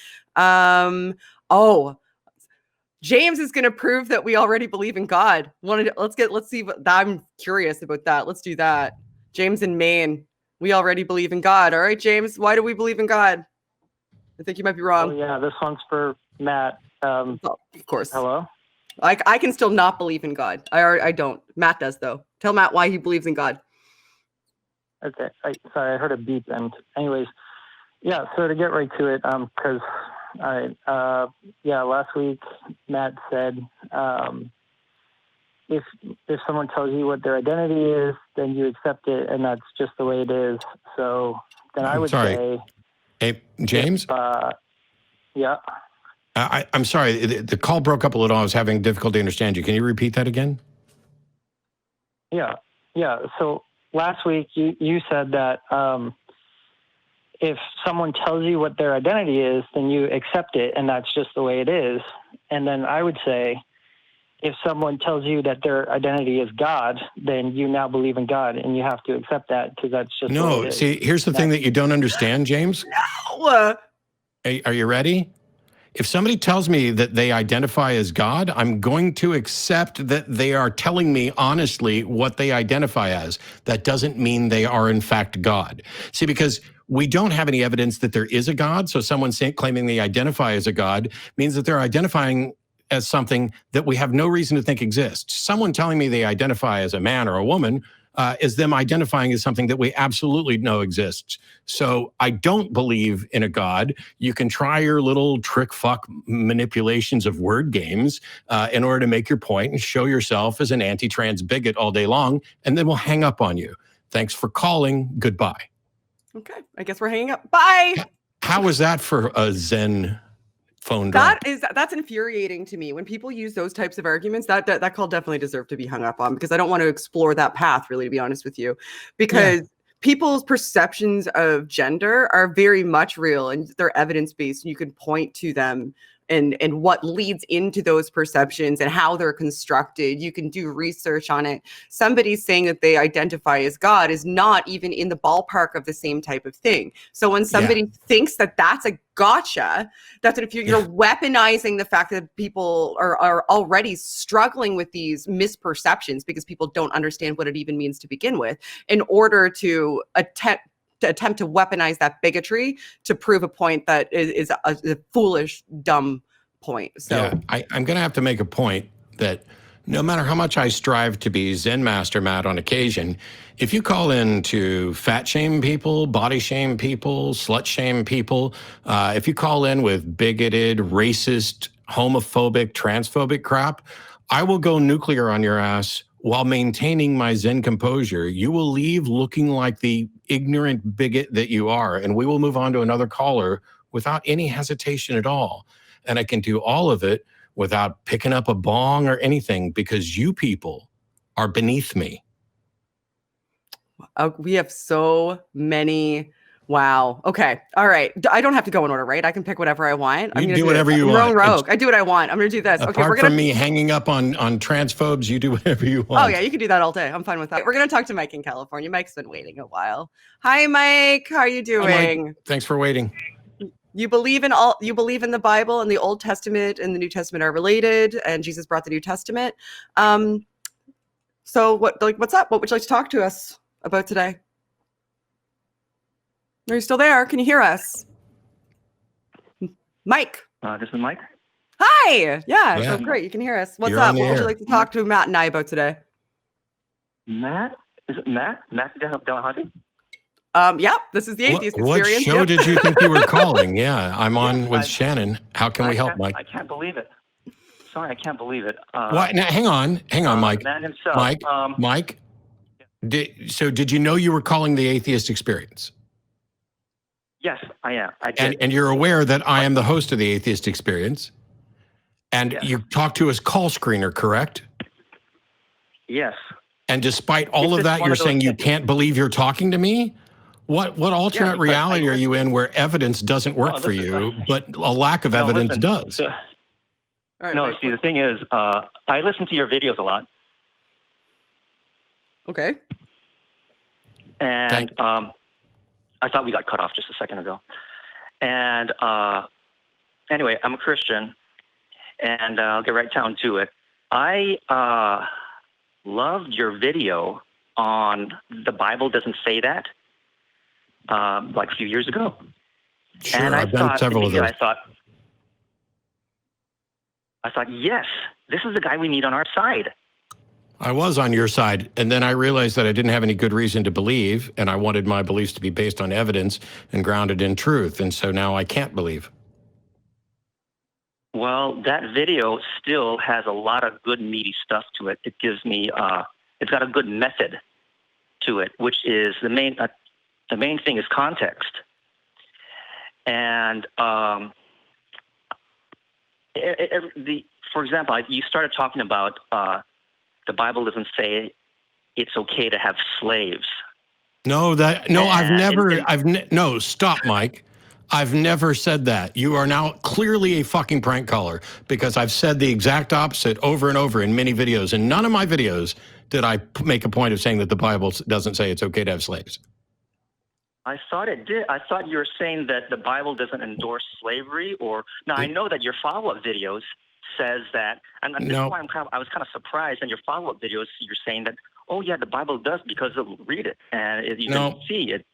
James is going to prove that we already believe in God. Let's see what I'm curious about that. Let's do that. James in Maine. We already believe in God. All right, James, why do we believe in God? I think you might be wrong. Oh, yeah, this one's for Matt. Of course. Hello? I can still not believe in God. I don't. Matt does, though. Tell Matt why he believes in God. Okay. Sorry, I heard a beep. And anyways, yeah, so to get right to it, because last week Matt said if someone tells you what their identity is, then you accept it, and that's just the way it is. So then I would say, hey, James. Yeah. I'm sorry. The call broke up a little. I was having difficulty understanding you. Can you repeat that again? Yeah. So last week you said that if someone tells you what their identity is, then you accept it, and that's just the way it is. And then I would say, if someone tells you that their identity is God, then you now believe in God, and you have to accept that because that's just the way it is. See, here's the thing that you don't understand, James. No. Are you ready? If somebody tells me that they identify as God, I'm going to accept that they are telling me honestly what they identify as. That doesn't mean they are in fact God. See, because we don't have any evidence that there is a God, so someone claiming they identify as a God means that they're identifying as something that we have no reason to think exists. Someone telling me they identify as a man or a woman is them identifying as something that we absolutely know exists. So I don't believe in a God. You can try your little trick fuck manipulations of word games in order to make your point and show yourself as an anti-trans bigot all day long, and then we'll hang up on you. Thanks for calling. Goodbye. Okay, I guess we're hanging up. Bye. How was that for a Zen phone drop? That's infuriating to me when people use those types of arguments. That call definitely deserved to be hung up on, because I don't want to explore that path, really, to be honest with you, because people's perceptions of gender are very much real and they're evidence-based, and you can point to them and what leads into those perceptions and how they're constructed. You can do research on it. Somebody saying that they identify as God is not even in the ballpark of the same type of thing. So when somebody thinks that that's a gotcha, that's if you're weaponizing the fact that people are already struggling with these misperceptions because people don't understand what it even means to begin with, in order to attempt to weaponize that bigotry to prove a point that is a foolish, dumb point. So I'm going to have to make a point that no matter how much I strive to be Zen Master Matt on occasion, if you call in to fat shame people, body shame people, slut shame people, if you call in with bigoted, racist, homophobic, transphobic crap, I will go nuclear on your ass while maintaining my Zen composure. You will leave looking like the ignorant bigot that you are, and we will move on to another caller without any hesitation at all. And I can do all of it without picking up a bong or anything, because you people are beneath me. We have so many. Wow. Okay. All right. I don't have to go in order, right? I can pick whatever I want. I'm going to do whatever you want. Rogue. I do what I want. I'm going to do this. Apart we're from me hanging up on transphobes, you do whatever you want. Oh yeah, you can do that all day. I'm fine with that. We're going to talk to Mike in California. Mike's been waiting a while. Hi, Mike. How are you doing? Hi, Mike. Thanks for waiting. You believe in the Bible, and the Old Testament and the New Testament are related, and Jesus brought the New Testament. So what's up? What would you like to talk to us about today? Are you still there? Can you hear us? Mike. This is Mike. Hi. Yeah. So great. You can hear us. What's up? What would you like to talk to Matt and I about today? Matt? Is it Matt? Matt Dillahunty? Yeah, this is the Atheist Experience. What show did you think you were calling? Yeah, I'm on with Shannon. How can we help, Mike? I can't believe it. Sorry, I can't believe it. What? Now, hang on, Mike. Man himself. Mike. Did you know you were calling the Atheist Experience? Yes, I am. I did. And you're aware that I am the host of the Atheist Experience, and you talk to us call screener, correct? Yes. And despite all of that, you're saying you can't believe you're talking to me? What alternate reality are you in where evidence doesn't work for you, but a lack of evidence does? No, see, the thing is, I listen to your videos a lot. Okay. And I thought we got cut off just a second ago. And anyway, I'm a Christian, and I'll get right down to it. I loved your video on the Bible doesn't say that, like a few years ago. Sure, and I've done several of those. I thought, yes, this is the guy we need on our side. I was on your side, and then I realized that I didn't have any good reason to believe, and I wanted my beliefs to be based on evidence and grounded in truth, and so now I can't believe. Well, that video still has a lot of good, meaty stuff to it. It gives me, it's got a good method to it, which is the main thing is context. And for example, you started talking about the Bible doesn't say it's okay to have slaves. No, stop, Mike. I've never said that. You are now clearly a fucking prank caller, because I've said the exact opposite over and over in many videos. In none of my videos did I make a point of saying that the Bible doesn't say it's okay to have slaves. I thought it did. I thought you were saying that the Bible doesn't endorse slavery, I know that your follow-up videos says that, and this is why I was kind of surprised in your follow-up videos. You're saying that, oh yeah, the Bible does, because read it and you can see it.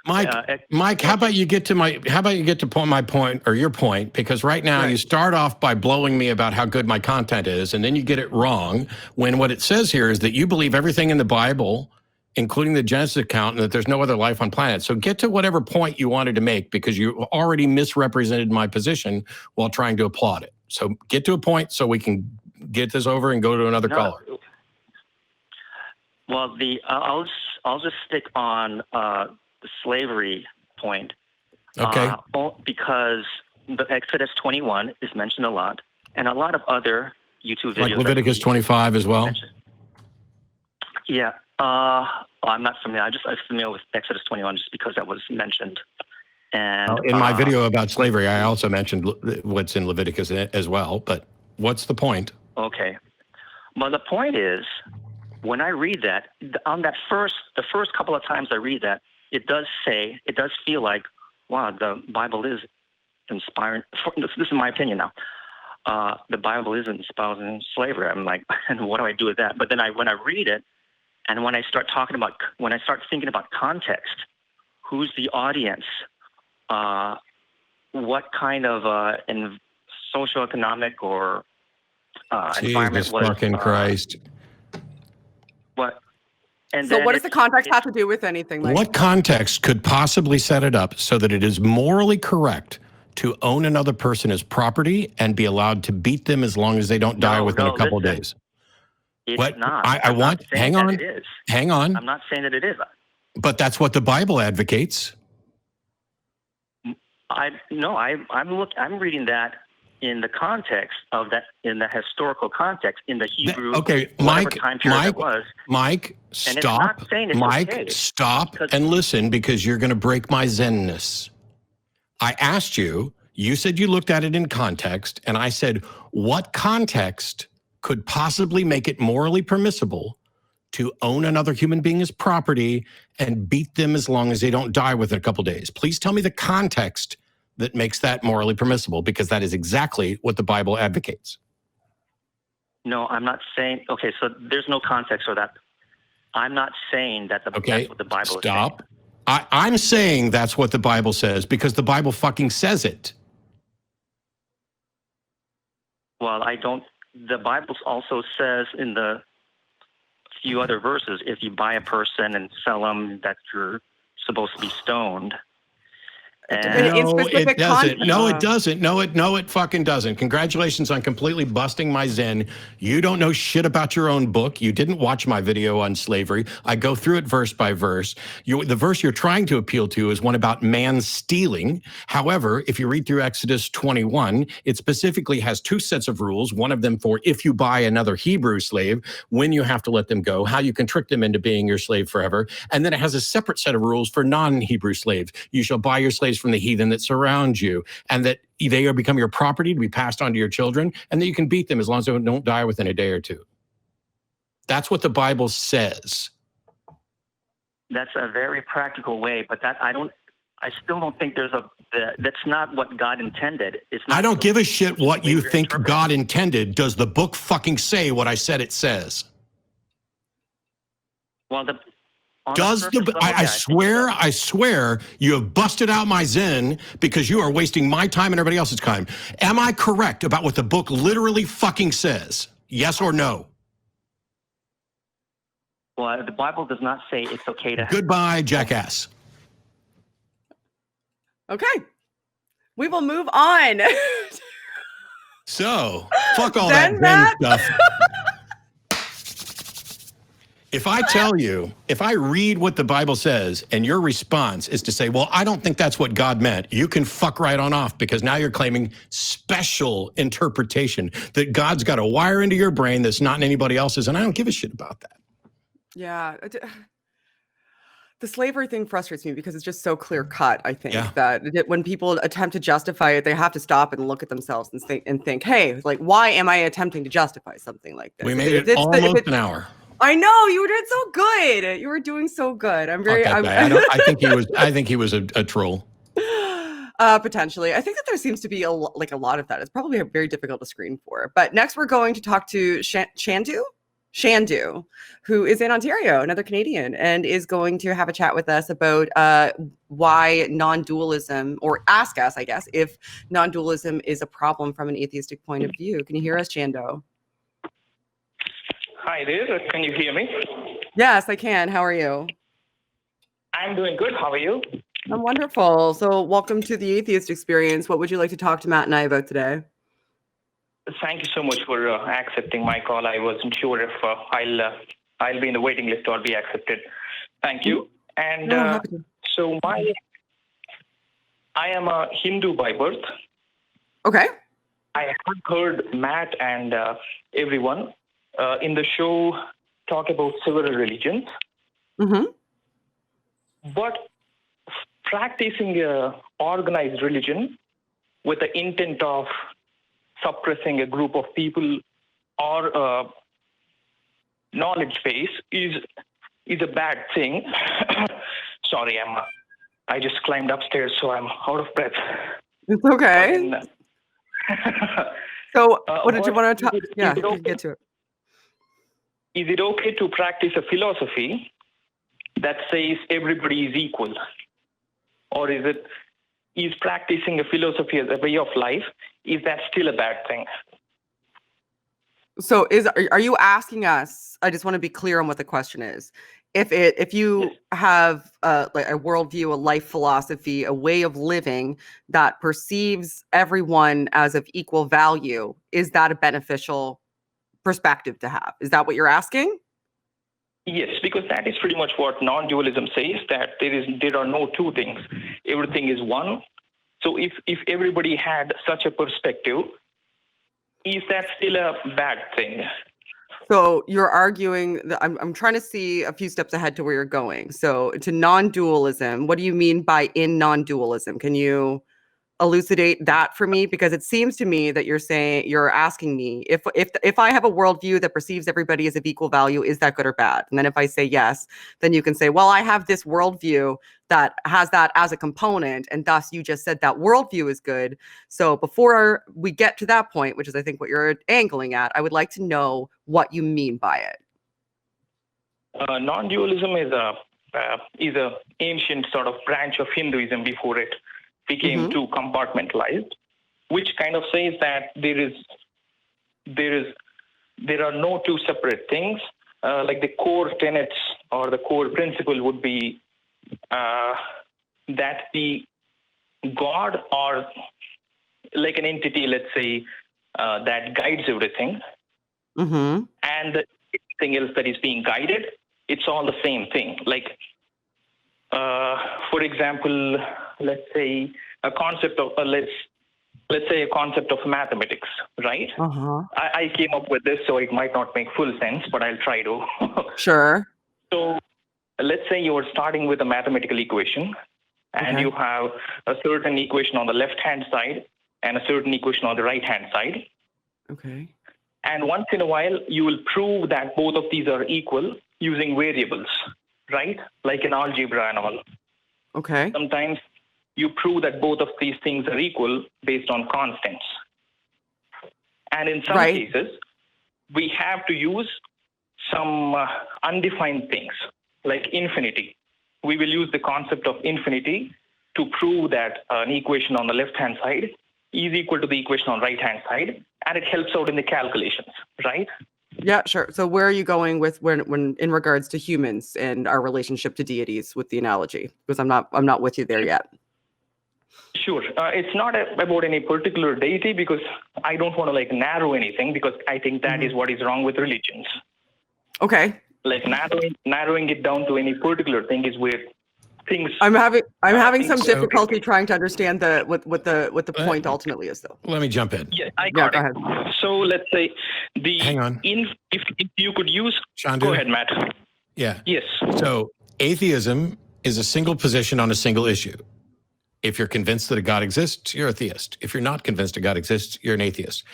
Mike, how about you get to my point, or your point? Because right now you start off by blowing me about how good my content is, and then you get it wrong, when what it says here is that you believe everything in the Bible, including the Genesis account, and that there's no other life on planet. So get to whatever point you wanted to make, because you already misrepresented my position while trying to applaud it. So get to a point so we can get this over and go to another caller. Well, I'll just stick on the slavery point. Okay. Because the Exodus 21 is mentioned a lot, and a lot of other YouTube videos. Like Leviticus 25 as well? Yeah. I'm not familiar. I'm familiar with Exodus 21 just because that was mentioned. And in my video about slavery, I also mentioned what's in Leviticus as well. But what's the point? Okay. Well, the point is, when I read that, on the first couple of times I read that, it does feel like, wow, the Bible is inspiring. This is my opinion now. The Bible is espousing slavery. I'm like, and what do I do with that? But then when I read it, and when I start thinking about context, who's the audience? What kind of socioeconomic or environment was? Fucking Christ! What? And so what does the context have to do with anything? Like, what context could possibly set it up so that it is morally correct to own another person as property and be allowed to beat them as long as they don't die within a couple of days? It's not. Hang on. I'm not saying that it is. But that's what the Bible advocates. I'm reading that in the context of that, in the historical context, in the Hebrew. Okay, Mike, stop. Stop and listen, because you're going to break my zenness. I asked you. You said you looked at it in context, and I said, what context could possibly make it morally permissible to own another human being as property and beat them as long as they don't die within a couple days? Please tell me the context that makes that morally permissible, because that is exactly what the Bible advocates. No, I'm not saying, okay, so there's no context for that. I'm not saying that that's what the Bible is saying. I'm saying that's what the Bible says, because the Bible fucking says it. Well, the Bible also says in the few other verses, if you buy a person and sell them, that you're supposed to be stoned. No, it doesn't. No, it doesn't. No, it fucking doesn't. Congratulations on completely busting my zen. You don't know shit about your own book. You didn't watch my video on slavery. I go through it verse by verse. The verse you're trying to appeal to is one about man stealing. However, if you read through Exodus 21, it specifically has two sets of rules. One of them for if you buy another Hebrew slave, when you have to let them go, how you can trick them into being your slave forever. And then it has a separate set of rules for non-Hebrew slaves. You shall buy your slaves from the heathen that surround you, and that they are become your property to be passed on to your children, and that you can beat them as long as they don't die within a day or two. That's what the Bible says. That's a very practical way, but I still don't think that's not what God intended. I don't give a shit what you think God intended. Does the book fucking say what I said it says? Well, I swear you have busted out my zen, because you are wasting my time and everybody else's time. Am I correct about what the book literally fucking says? Yes or no? Well, the Bible does not say it's okay to... Goodbye, jackass. Okay. We will move on. So, fuck all that zen stuff. If I tell you, if I read what the Bible says and your response is to say, well, I don't think that's what God meant, you can fuck right on off, because now you're claiming special interpretation, that God's got a wire into your brain that's not in anybody else's, and I don't give a shit about that. Yeah. The slavery thing frustrates me because it's just so clear cut. I think that when people attempt to justify it, they have to stop and look at themselves and think, hey, like, why am I attempting to justify something like this? We made it almost an hour. I know you were doing so good. You were doing so good. I think he was a troll. Potentially. I think that there seems to be a lot of that. It's probably very difficult to screen for. But next we're going to talk to Shandu, who is in Ontario, another Canadian, and is going to have a chat with us about why non-dualism, or ask us, I guess, if non-dualism is a problem from an atheistic point of view. Can you hear us, Shandu? Hi there. Can you hear me? Yes, I can. How are you? I'm doing good. How are you? I'm wonderful. So welcome to the Atheist Experience. What would you like to talk to Matt and I about today? Thank you so much for accepting my call. I wasn't sure if I'll be in the waiting list or be accepted. Thank you. And so I am a Hindu by birth. Okay. I have heard Matt and everyone in the show talk about several religions. Mm-hmm. But practicing organized religion with the intent of suppressing a group of people or knowledge base is a bad thing. Sorry, I just climbed upstairs, so I'm out of breath. It's okay. So, what did you want to talk? Yeah, get to it. Is it okay to practice a philosophy that says everybody is equal, or is practicing a philosophy as a way of life? Is that still a bad thing? So are you asking us, I just want to be clear on what the question is. If you have like a worldview, a life philosophy, a way of living that perceives everyone as of equal value, is that a beneficial perspective to have? Is that what you're asking? Yes, because that is pretty much what non-dualism says, that there are no two things. Everything is one. So if everybody had such a perspective, is that still a bad thing? So you're arguing that I'm trying to see a few steps ahead to where you're going. So to non-dualism, what do you mean by in non-dualism? Can you elucidate that for me? Because it seems to me that you're asking me if I have a worldview that perceives everybody as of equal value, is that good or bad? And then if I say yes, then you can say, well, I have this worldview that has that as a component, and thus you just said that worldview is good. So before we get to that point, which is I think what you're angling at, I would like to know what you mean by it. Non-dualism is a ancient sort of branch of Hinduism before it became too compartmentalized, which kind of says that there are no two separate things. Like the core tenets or the core principle would be that the God or like an entity, let's say, that guides everything, and everything else that is being guided, it's all the same thing. Like, for example, let's say a concept of let's say a concept of mathematics, right? I came up with this, so it might not make full sense, but I'll try to. Sure. So let's say you are starting with a mathematical equation, and you have a certain equation on the left-hand side and a certain equation on the right-hand side. Okay. And once in a while, you will prove that both of these are equal using variables, right? Like in algebra and all. Okay. Sometimes you prove that both of these things are equal based on constants. And in some cases, we have to use some undefined things, like infinity. We will use the concept of infinity to prove that an equation on the left-hand side is equal to the equation on the right-hand side, and it helps out in the calculations, right? Yeah, sure. So where are you going with when in regards to humans and our relationship to deities with the analogy? Because I'm not with you there yet. Sure. It's not about any particular deity, because I don't want to like narrow anything, because I think that is what is wrong with religions. Okay. Like narrowing it down to any particular thing is where things. I'm having some difficulty trying to understand what the point ultimately is, though. Let me jump in. Yeah, I got it. Go ahead. So let's say Hang on. If you could use. Shandu? Go ahead, Matt. Yeah. Yes. So atheism is a single position on a single issue. If you're convinced that a God exists, you're a theist. If you're not convinced a God exists, you're an atheist.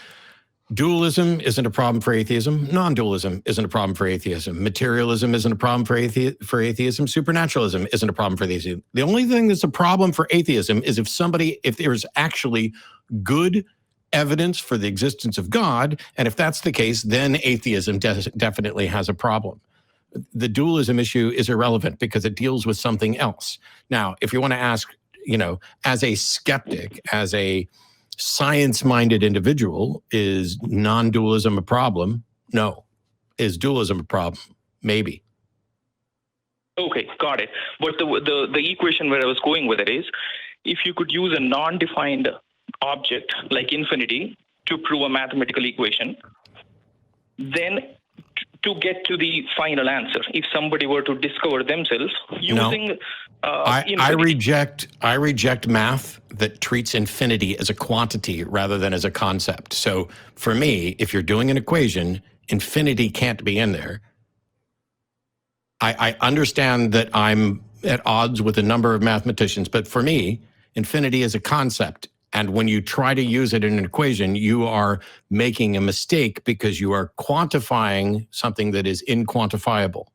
Dualism isn't a problem for atheism. Non-dualism isn't a problem for atheism. Materialism isn't a problem for atheism. Supernaturalism isn't a problem for atheism. The only thing that's a problem for atheism is if there's actually good evidence for the existence of God, and if that's the case, then atheism definitely has a problem. The dualism issue is irrelevant because it deals with something else. Now, if you want to ask, as a skeptic, as a science-minded individual, is non-dualism a problem? No. Is dualism a problem? Maybe. Okay, got it. But the equation where I was going with it is, if you could use a non-defined object like infinity to prove a mathematical equation, then to get to the final answer, if somebody were to discover themselves using I reject math that treats infinity as a quantity rather than as a concept. So for me, if you're doing an equation, infinity can't be in there. I understand that I'm at odds with a number of mathematicians, but for me, infinity is a concept. And when you try to use it in an equation, you are making a mistake because you are quantifying something that is inquantifiable.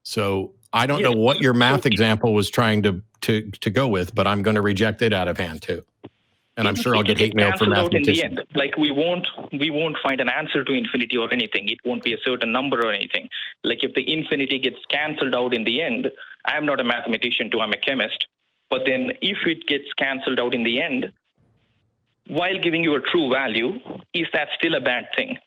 So I don't know what your math example was trying to go with, but I'm going to reject it out of hand too. And I'm sure I'll get hate mail from mathematicians. In the end, like we won't find an answer to infinity or anything. It won't be a certain number or anything. Like if the infinity gets canceled out in the end, I'm not a mathematician too, I'm a chemist. But then if it gets canceled out in the end, while giving you a true value, is that still a bad thing?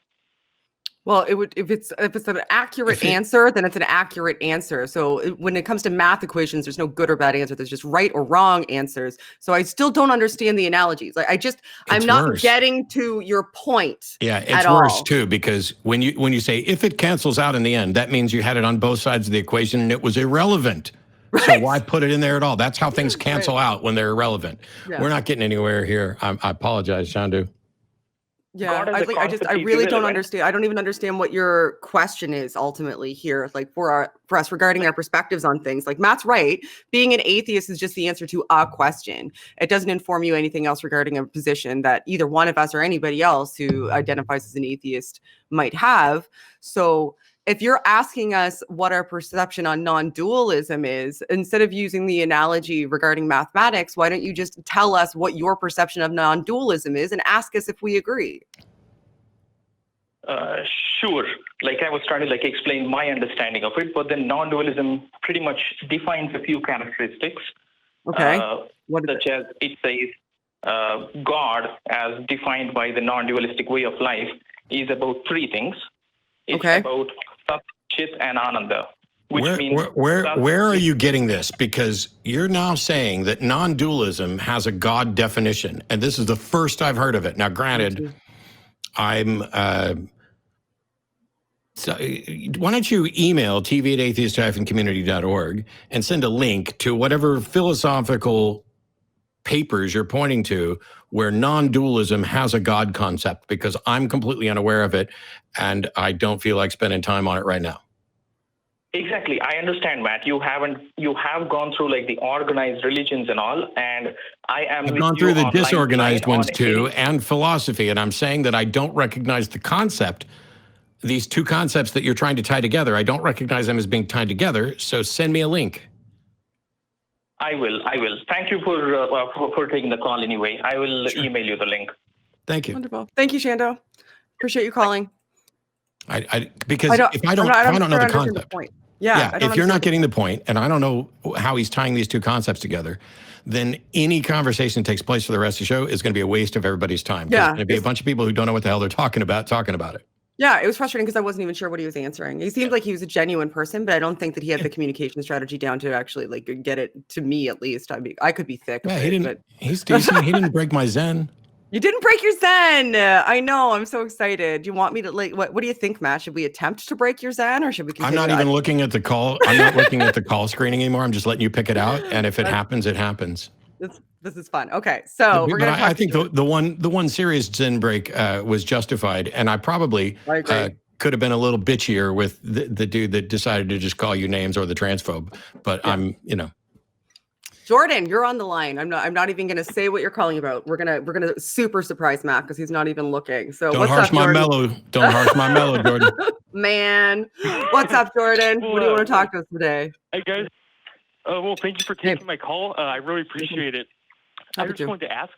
Well, it would if it's an accurate answer, then it's an accurate answer. So when it comes to math equations, there's no good or bad answer. There's just right or wrong answers. So I still don't understand the analogies. Like I'm not getting to your point. Yeah, it's worse too, because when you say if it cancels out in the end, that means you had it on both sides of the equation and it was irrelevant. Right. So why put it in there at all? That's how things cancel out when they're irrelevant. Yeah. We're not getting anywhere here. I apologize, Shandu. Yeah, I really don't understand. I don't even understand what your question is ultimately here. Like for us regarding our perspectives on things. Like Matt's right. Being an atheist is just the answer to a question. It doesn't inform you anything else regarding a position that either one of us or anybody else who identifies as an atheist might have. So if you're asking us what our perception on non-dualism is, instead of using the analogy regarding mathematics, why don't you just tell us what your perception of non-dualism is and ask us if we agree? Sure. Like I was trying to explain my understanding of it, but then non-dualism pretty much defines a few characteristics. Okay. Such as it says God, as defined by the non-dualistic way of life, is about three things. It's about Sat, Chit, and Ananda. Where are you getting this? Because you're now saying that non-dualism has a God definition, and this is the first I've heard of it. Now, granted, so why don't you email tv@atheist-community.org and send a link to whatever philosophical papers you're pointing to where non-dualism has a God concept, because I'm completely unaware of it and I don't feel like spending time on it right now. Exactly. I understand, Matt. You have gone through the organized religions and all, and I've gone through the disorganized ones too, and philosophy, and I'm saying that I don't recognize the concept. These two concepts that you're trying to tie together, I don't recognize them as being tied together, so send me a link. I will. Thank you for taking the call anyway. I will email you the link. Thank you. Wonderful. Thank you, Shando. Appreciate you calling. Because if I don't know the concept. Yeah. If you're not getting the point, and I don't know how he's tying these two concepts together, then any conversation that takes place for the rest of the show is going to be a waste of everybody's time. Yeah. There's going to be a bunch of people who don't know what the hell they're talking about it. Yeah, it was frustrating because I wasn't even sure what he was answering. He seemed like he was a genuine person, but I don't think that he had the communication strategy down to actually get it to me, at least. I mean, I could be thick. Yeah, he didn't. He's decent. He didn't break my Zen. You didn't break your Zen. I know. I'm so excited. Do you want me to what do you think, Matt? Should we attempt to break your Zen, or should we continue? I'm not even looking at the call. I'm not looking at the call screening anymore. I'm just letting you pick it out, and if it happens, it happens. This is fun. Okay, so we're gonna. I think the one serious Zen break was justified, and I probably could have been a little bitchier with the dude that decided to just call you names or the transphobe. But I'm, Jordan, you're on the line. I'm not even gonna say what you're calling about. We're gonna super surprise Matt because he's not even looking. So don't harsh my mellow. Don't harsh my mellow, Jordan. Man, what's up, Jordan? What do you want to talk to us today? Hey guys. Well, thank you for taking my call. I really appreciate it. I just wanted to ask.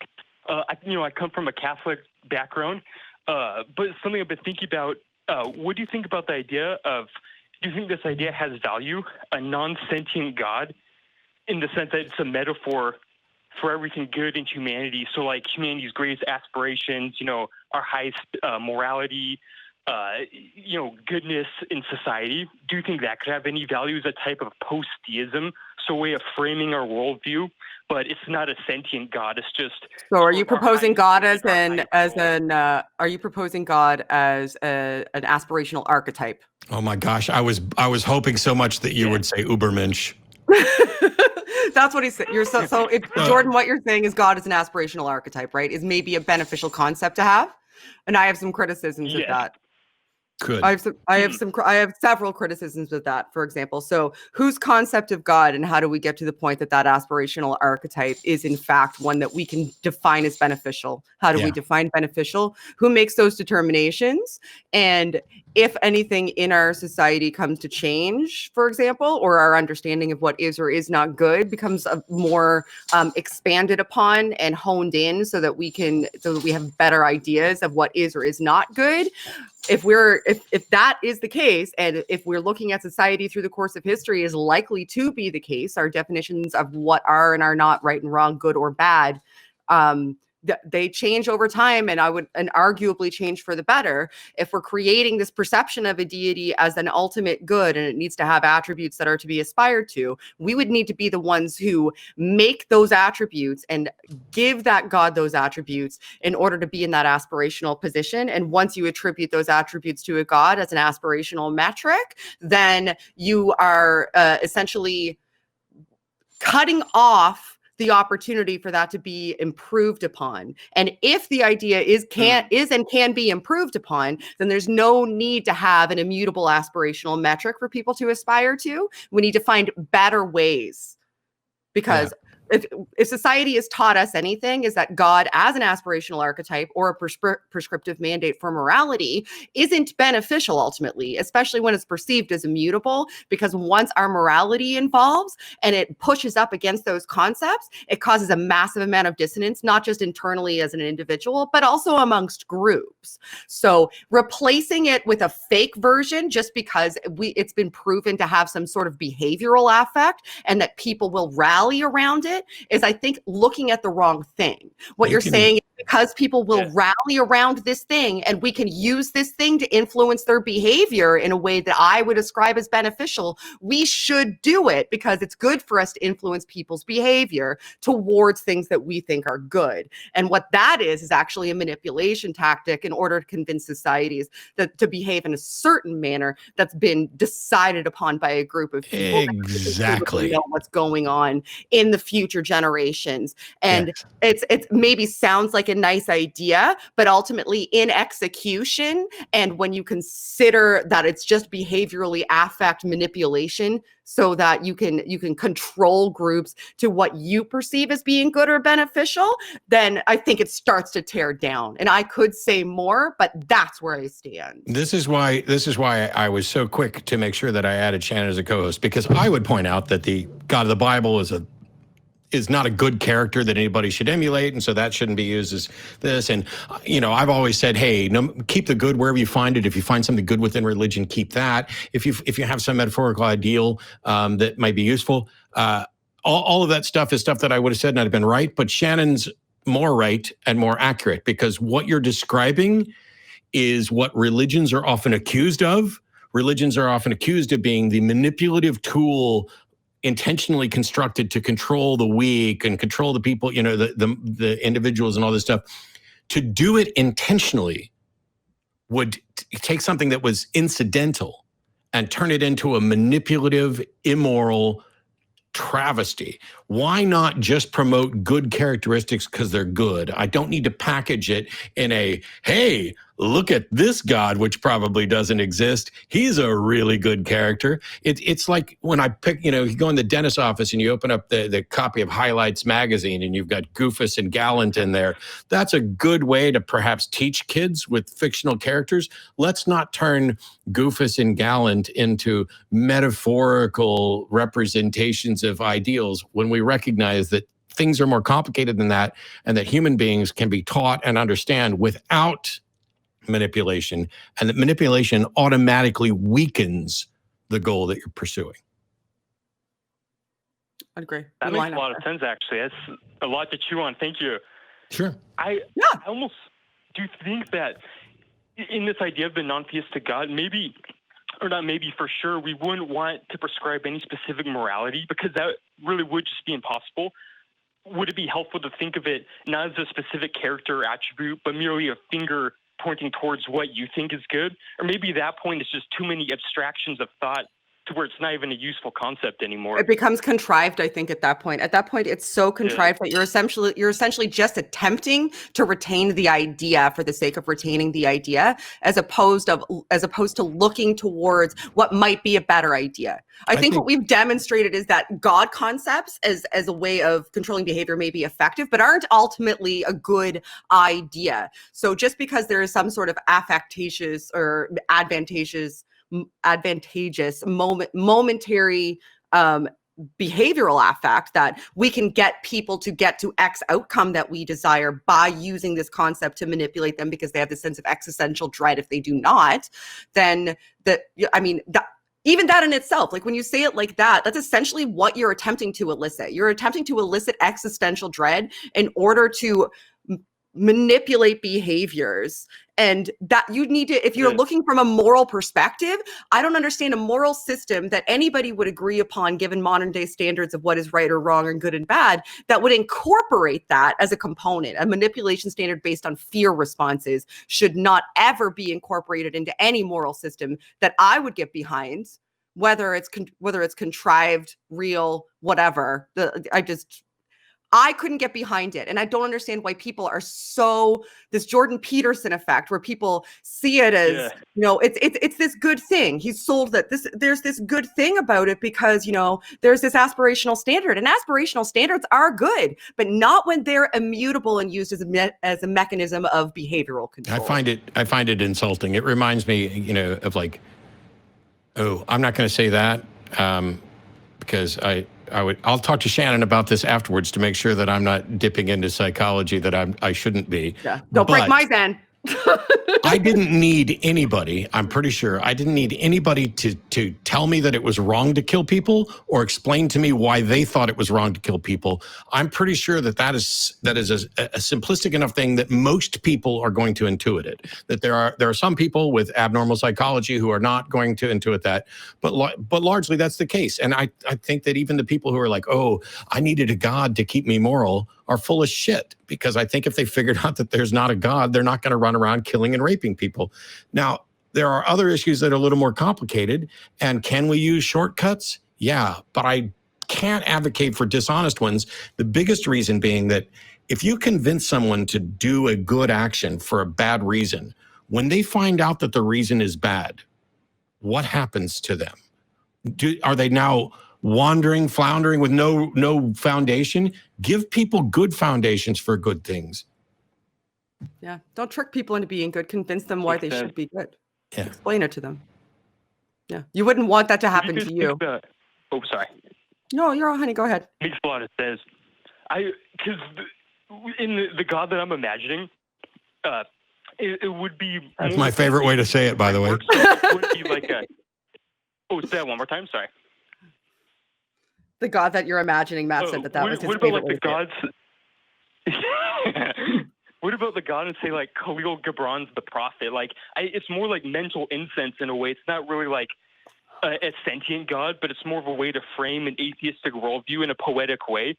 I come from a Catholic background, but something I've been thinking about. What do you think about the idea of? Do you think this idea has value? A non-sentient God, in the sense that it's a metaphor for everything good in humanity. So, like humanity's greatest aspirations, our highest morality, goodness in society. Do you think that could have any value as a type of post-theism, so a way of framing our worldview? But it's not a sentient God. It's just. So, are you proposing God as an aspirational archetype? Oh my gosh, I was hoping so much that you would say Ubermensch. That's what he said. Jordan, what you're saying is God is an aspirational archetype, right? Is maybe a beneficial concept to have, and I have some criticisms of that. Good. I have several criticisms with that. For example, so whose concept of God and how do we get to the point that aspirational archetype is in fact one that we can define as beneficial? How do we define beneficial? Who makes those determinations? And if anything in our society comes to change, for example, or our understanding of what is or is not good becomes a more expanded upon and honed in so that we have better ideas of what is or is not good. If that is the case, and if we're looking at society through the course of history is likely to be the case, our definitions of what are and are not right and wrong, good or bad, they change over time, and arguably change for the better. If we're creating this perception of a deity as an ultimate good and it needs to have attributes that are to be aspired to, we would need to be the ones who make those attributes and give that God those attributes in order to be in that aspirational position. And once you attribute those attributes to a God as an aspirational metric, then you are essentially cutting off the opportunity for that to be improved upon. And if the idea is and can be improved upon, then there's no need to have an immutable aspirational metric for people to aspire to. We need to find better ways, because if society has taught us anything, is that God as an aspirational archetype or a prescriptive mandate for morality isn't beneficial ultimately, especially when it's perceived as immutable, because once our morality involves and it pushes up against those concepts, it causes a massive amount of dissonance, not just internally as an individual, but also amongst groups. So replacing it with a fake version just because it's been proven to have some sort of behavioral affect and that people will rally around it is, I think, looking at the wrong thing. What you're saying is because people will rally around this thing and we can use this thing to influence their behavior in a way that I would describe as beneficial, we should do it because it's good for us to influence people's behavior towards things that we think are good. And what that is actually a manipulation tactic in order to convince societies to behave in a certain manner that's been decided upon by a group of people. Exactly. That know what's going on in the future generations. And it maybe sounds like a nice idea, but ultimately in execution, and when you consider that it's just behaviorally affect manipulation so that you can control groups to what you perceive as being good or beneficial, then I think it starts to tear down. And I could say more, but that's where I stand. This is why I was so quick to make sure that I added Shannon as a co-host, because I would point out that the God of the Bible is not a good character that anybody should emulate, and so that shouldn't be used as this. And I've always said, hey, keep the good wherever you find it. If you find something good within religion, keep that. If you have some metaphorical ideal that might be useful, all of that stuff is stuff that I would have said and I'd have been right. But Shannon's more right and more accurate, because what you're describing is what religions are often accused of. Religions are often accused of being the manipulative tool intentionally constructed to control the weak and control the people, the individuals and all this stuff. To do it intentionally would take something that was incidental and turn it into a manipulative, immoral travesty. Why not just promote good characteristics because they're good? I don't need to package it in a, hey, look at this God, which probably doesn't exist. He's a really good character. It's like when I pick, you go in the dentist's office and you open up the copy of Highlights magazine and you've got Goofus and Gallant in there. That's a good way to perhaps teach kids with fictional characters. Let's not turn Goofus and Gallant into metaphorical representations of ideals when we recognize that things are more complicated than that, and that human beings can be taught and understand without manipulation, and that manipulation automatically weakens the goal that you're pursuing. I'd agree. That makes a lot of sense, actually. That's a lot to chew on. Thank you. Sure. I almost do think that in this idea of the non-theistic God, maybe, or not maybe, for sure, we wouldn't want to prescribe any specific morality, because that really would just be impossible. Would it be helpful to think of it not as a specific character or attribute, but merely a finger pointing towards what you think is good? Or maybe at that point it's just too many abstractions of thought to where it's not even a useful concept anymore. It becomes contrived, I think, at that point. At that point, it's so contrived that you're essentially just attempting to retain the idea for the sake of retaining the idea, as opposed to looking towards what might be a better idea. I think what we've demonstrated is that God concepts as a way of controlling behavior may be effective, but aren't ultimately a good idea. So just because there is some sort of affectatious or advantageous momentary behavioral affect that we can get people to get to X outcome that we desire by using this concept to manipulate them because they have this sense of existential dread if they do not, then even that in itself, like when you say it like that, that's essentially what you're attempting to elicit. You're attempting to elicit existential dread in order to manipulate behaviors. And that you need to, if you're looking from a moral perspective, I don't understand a moral system that anybody would agree upon given modern day standards of what is right or wrong and good and bad that would incorporate that as a component. A manipulation standard based on fear responses should not ever be incorporated into any moral system that I would get behind, whether it's contrived, real, whatever. I couldn't get behind it. And I don't understand why people are this Jordan Peterson effect where people see it as, it's this good thing. He's sold that there's this good thing about it because, there's this aspirational standard, and aspirational standards are good, but not when they're immutable and used as a mechanism of behavioral control. I find it insulting. It reminds me, of like, I'm not going to say that because I'll talk to Shannon about this afterwards to make sure that I'm not dipping into psychology that I shouldn't be. Yeah. Don't break my zen. I didn't need anybody, I'm pretty sure, I didn't need anybody to tell me that it was wrong to kill people or explain to me why they thought it was wrong to kill people. I'm pretty sure that is a simplistic enough thing that most people are going to intuit it. That there are some people with abnormal psychology who are not going to intuit that, but largely that's the case. And I think that even the people who are like, I needed a God to keep me moral, are full of shit, because I think if they figured out that there's not a God, they're not going to run around killing and raping people. Now, there are other issues that are a little more complicated, and can we use shortcuts? Yeah, but I can't advocate for dishonest ones. The biggest reason being that if you convince someone to do a good action for a bad reason, when they find out that the reason is bad, what happens to them? Are they now wandering, floundering with no foundation? Give people good foundations for good things. Yeah. Don't trick people into being good. Convince them why they should be good. Yeah. Explain it to them. Yeah. You wouldn't want that to happen to you. Sorry. No, you're all, honey. Go ahead. Makes a lot of sense. Because in the God that I'm imagining, it would be. That's my favorite way to say it, by the way. It would be like say that one more time. Sorry. The God that you're imagining, Matt said that was his favorite way to say it. What about the God and say like Khalil Gibran's The Prophet? Like it's more like mental incense in a way. It's not really like a sentient God, but it's more of a way to frame an atheistic worldview in a poetic way.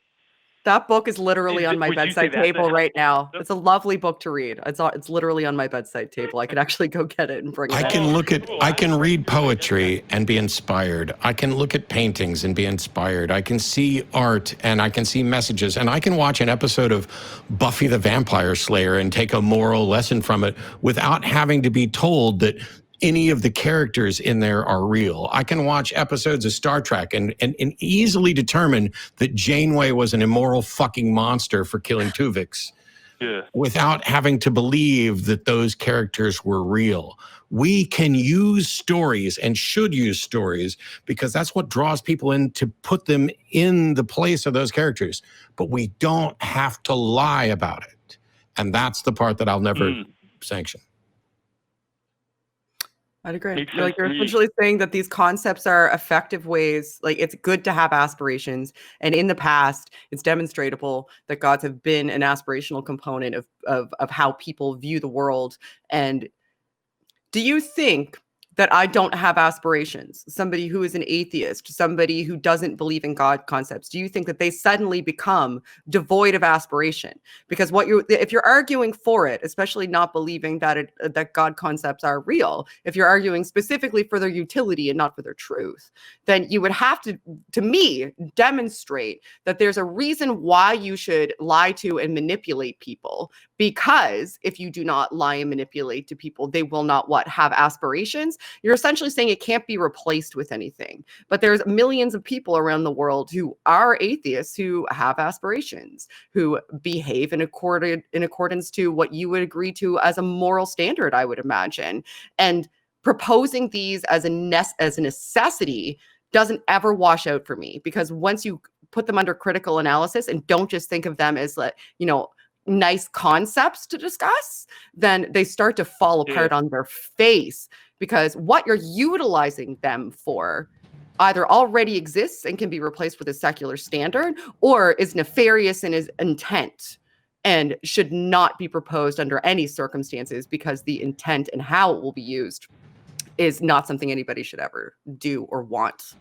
That book is literally on my would you say bedside that's table a right now. helpful- It's a lovely book to read. It's literally on my bedside table. I could actually go get it and bring it I in. can read poetry and be inspired. I can look at paintings and be inspired. I can see art and I can see messages, and I can watch an episode of Buffy the Vampire Slayer and take a moral lesson from it without having to be told that any of the characters in there are real. I can watch episodes of Star Trek and easily determine that Janeway was an immoral fucking monster for killing Tuvix. Yeah. Without having to believe that those characters were real. We can use stories and should use stories because that's what draws people in to put them in the place of those characters. But we don't have to lie about it. And that's the part that I'll never sanction. I'd agree. Makes Like sense you're to me. essentially saying that these concepts are effective ways, like it's good to have aspirations. And in the past, it's demonstrable that gods have been an aspirational component of how people view the world. And do you think that I don't have aspirations? Somebody who is an atheist, somebody who doesn't believe in God concepts, do you think that they suddenly become devoid of aspiration? Because if you're arguing for it, especially not believing that God concepts are real, if you're arguing specifically for their utility and not for their truth, then you would have to me, demonstrate that there's a reason why you should lie to and manipulate people. Because if you do not lie and manipulate to people, they will not have aspirations. You're essentially saying it can't be replaced with anything. But there's millions of people around the world who are atheists who have aspirations, who behave in accordance to what you would agree to as a moral standard, I would imagine. And proposing these as a necessity doesn't ever wash out for me, because once you put them under critical analysis and don't just think of them as nice concepts to discuss, then they start to fall apart on their face, because what you're utilizing them for either already exists and can be replaced with a secular standard, or is nefarious in his intent and should not be proposed under any circumstances, because the intent and how it will be used is not something anybody should ever do or want.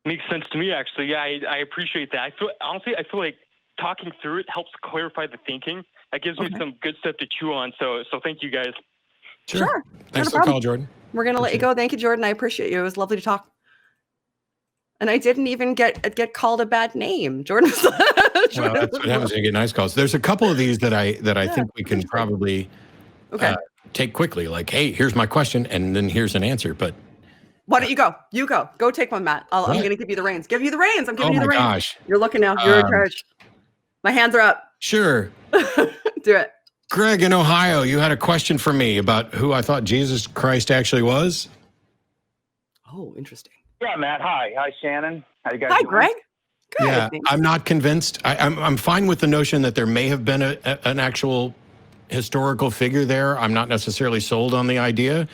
Makes sense to me, actually. Yeah, I appreciate that. I feel like talking through it helps clarify the thinking. That gives me some good stuff to chew on. So thank you guys. Sure. Thanks for the call, Jordan. We're going to let you go. Thank you, Jordan. I appreciate you. It was lovely to talk. And I didn't even get called a bad name. Jordan. Well, that's what happens when you get nice calls. There's a couple of these that I think we can probably take quickly. Like, hey, here's my question, and then here's an answer. But why don't you go? You go. Go take one, Matt. I'm going to give you the reins. Give you the reins. I'm giving you the reins. Gosh. You're looking now. You're in charge. My hands are up. Sure. Do it. Greg in Ohio, you had a question for me about who I thought Jesus Christ actually was. Oh, interesting. Yeah, Matt. Hi, Shannon. How you guys doing? Hi, Greg. Good. Yeah, I'm not convinced. I'm fine with the notion that there may have been an actual historical figure there. I'm not necessarily sold on the idea.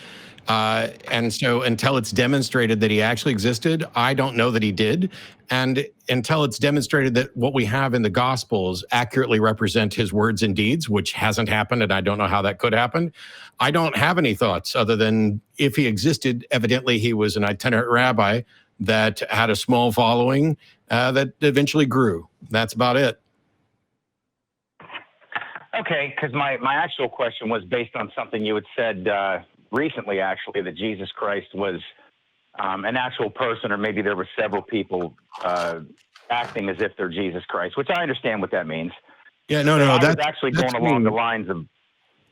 And so until it's demonstrated that he actually existed, I don't know that he did. And until it's demonstrated that what we have in the Gospels accurately represent his words and deeds, which hasn't happened, and I don't know how that could happen, I don't have any thoughts other than if he existed, evidently he was an itinerant rabbi that had a small following that eventually grew. That's about it. Okay, because my actual question was based on something you had said recently, actually, that Jesus Christ was an actual person, or maybe there were several people acting as if they're Jesus Christ, which I understand what that means. Yeah, no, that's actually going along the lines of.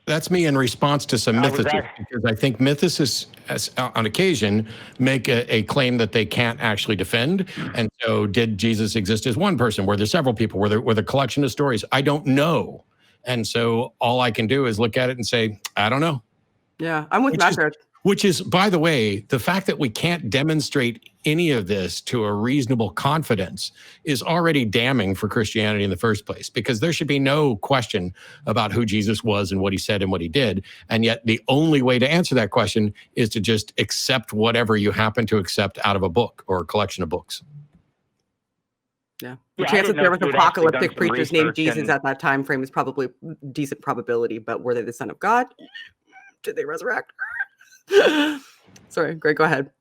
That's me in response to some mythicists, because I think mythicists, on occasion, make a claim that they can't actually defend. And so, did Jesus exist as one person? Were there several people? Were there a collection of stories? I don't know. And so, all I can do is look at it and say, I don't know. Yeah, I'm with Matt. Which is, by the way, the fact that we can't demonstrate any of this to a reasonable confidence is already damning for Christianity in the first place, because there should be no question about who Jesus was and what he said and what he did. And yet the only way to answer that question is to just accept whatever you happen to accept out of a book or a collection of books. Yeah. The chance that there was apocalyptic preachers named Jesus at that time frame is probably decent probability, but were they the Son of God? Did they resurrect? Sorry, Greg, go ahead.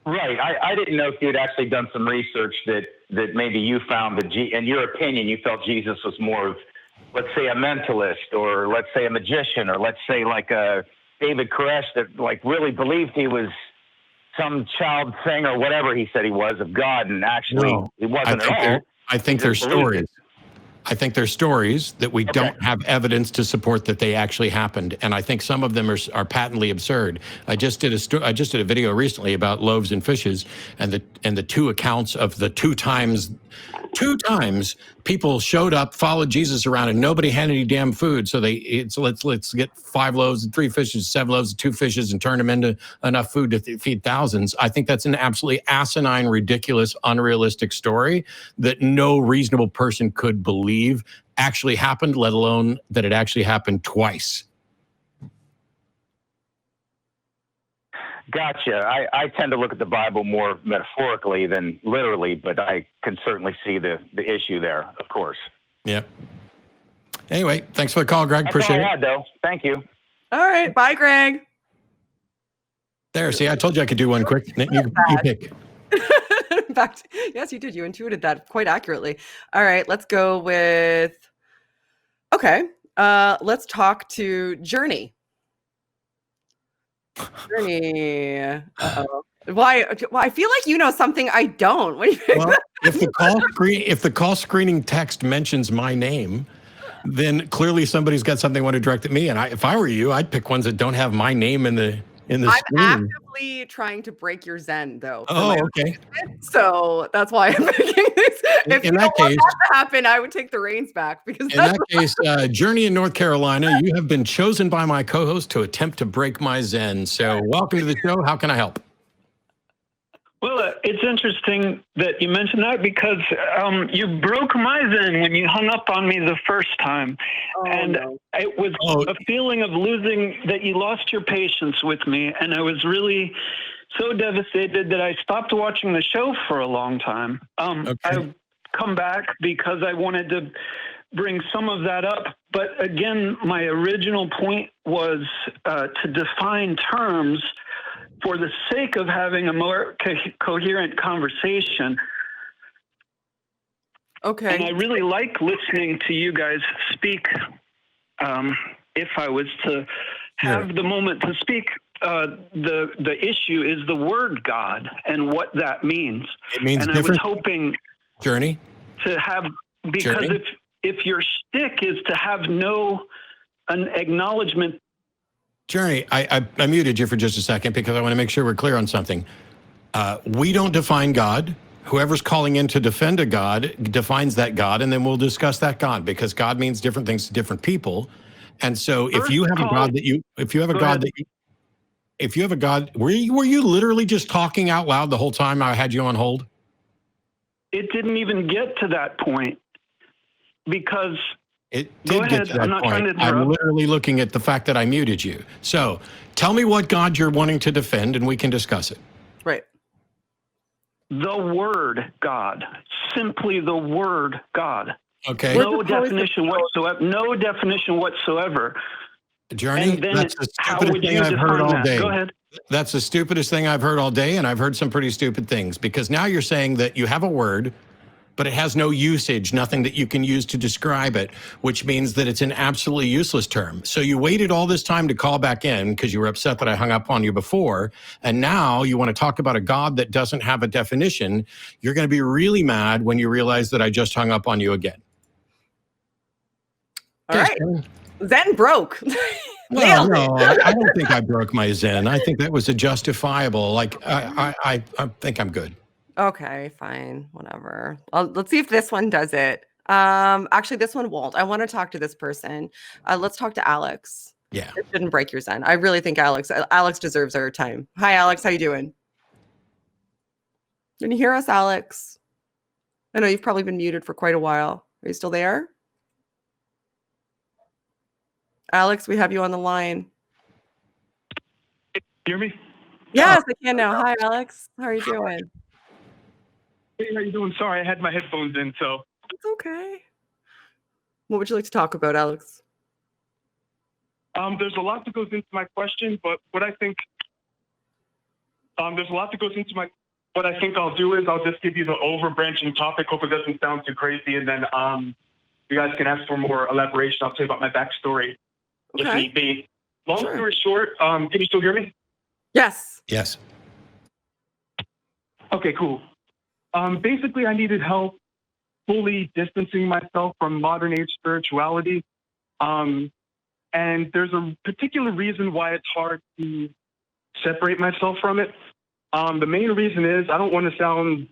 Right. I didn't know if you had actually done some research that maybe you found that, in your opinion, you felt Jesus was more of, let's say, a mentalist, or let's say a magician, or let's say like a David Koresh that like really believed he was some child thing or whatever he said he was of God, and actually he wasn't at all. I think they're stories. I think they're stories that we don't have evidence to support that they actually happened, and I think some of them are patently absurd. I just did a video recently about loaves and fishes, and the two accounts of the two times people showed up, followed Jesus around, and nobody had any damn food. So let's get 5 loaves and 3 fishes, 7 loaves and 2 fishes, and turn them into enough food to feed thousands. I think that's an absolutely asinine, ridiculous, unrealistic story that no reasonable person could believe actually happened, let alone that it actually happened twice. Gotcha. I tend to look at the Bible more metaphorically than literally, but I can certainly see the issue there, of course. Yeah. Anyway, thanks for the call, Greg. That's Appreciate all I it. had, though. Thank you. All right. Bye, Greg. There, see, I told you I could do one quick. You pick. In fact, yes, you did. You intuited that quite accurately. All right, let's go with, let's talk to Journey. Journey. Uh-oh. Why? I feel like you know something I don't. What do you think? Well, if the call screening text mentions my name, then clearly somebody's got something they want to direct at me. And if I were you, I'd pick ones that don't have my name in the I'm screen. actively trying to break your Zen, though. Oh, okay. So that's why I'm picking this. If In you that don't want case, that to happen, I would take the reins back, because in that case, Journey in North Carolina, you have been chosen by my co-host to attempt to break my Zen. So welcome to the show. How can I help? Well, it's interesting that you mentioned that, because you broke my Zen when you hung up on me the first time. It was a feeling of losing, that you lost your patience with me. And I was really so devastated that I stopped watching the show for a long time. I've come back because I wanted to bring some of that up. But again, my original point was to define terms for the sake of having a more coherent conversation. Okay. And I really like listening to you guys speak. If I was to have the moment to speak, the issue is the word God and what that means. It means and different. I was hoping Journey to have, because Journey? if your shtick is to have an acknowledgement. Journey, I muted you for just a second because I want to make sure we're clear on something. We don't define God. Whoever's calling in to defend a God defines that God, and then we'll discuss that God, because God means different things to different people. And so if you have a God were you literally just talking out loud the whole time I had you on hold? It didn't even get to that point, because it did get to that I'm not trying to point. I'm literally looking at the fact that I muted you. So tell me what God you're wanting to defend, and we can discuss it. Right. The word God. Simply the word God. Okay. No definition whatsoever. No definition whatsoever. Journey, that's the stupidest thing I've heard all day. Go ahead. That's the stupidest thing I've heard all day, and I've heard some pretty stupid things, because now you're saying that you have a word, but it has no usage, nothing that you can use to describe it, which means that it's an absolutely useless term. So you waited all this time to call back in because you were upset that I hung up on you before, and now you want to talk about a God that doesn't have a definition. You're going to be really mad when you realize that I just hung up on you again. All right. Zen broke. No, I don't think I broke my Zen. I think that was a justifiable, I think I'm good. Okay, fine, whatever. Let's see if this one does it. Actually, this one won't. I want to talk to this person. Let's talk to Alex. Yeah. It shouldn't break your Zen. I really think Alex deserves our time. Hi, Alex. How you doing? Can you hear us, Alex? I know you've probably been muted for quite a while. Are you still there? Alex, we have you on the line. Can you hear me? Yes, I can now. Hi, Alex. How are you doing? Hey, how you doing? Sorry, I had my headphones in, so. It's okay. What would you like to talk about, Alex? There's a lot that goes into my question, but what I think There's a lot that goes into what I think I'll do is I'll just give you the overbranching topic. Hope it doesn't sound too crazy. And then you guys can ask for more elaboration. I'll tell you about my backstory if need be. Long story short, can you still hear me? Yes. Yes. Okay, cool. Basically, I needed help fully distancing myself from modern age spirituality. And there's a particular reason why it's hard to separate myself from it. The main reason is I don't want to sound,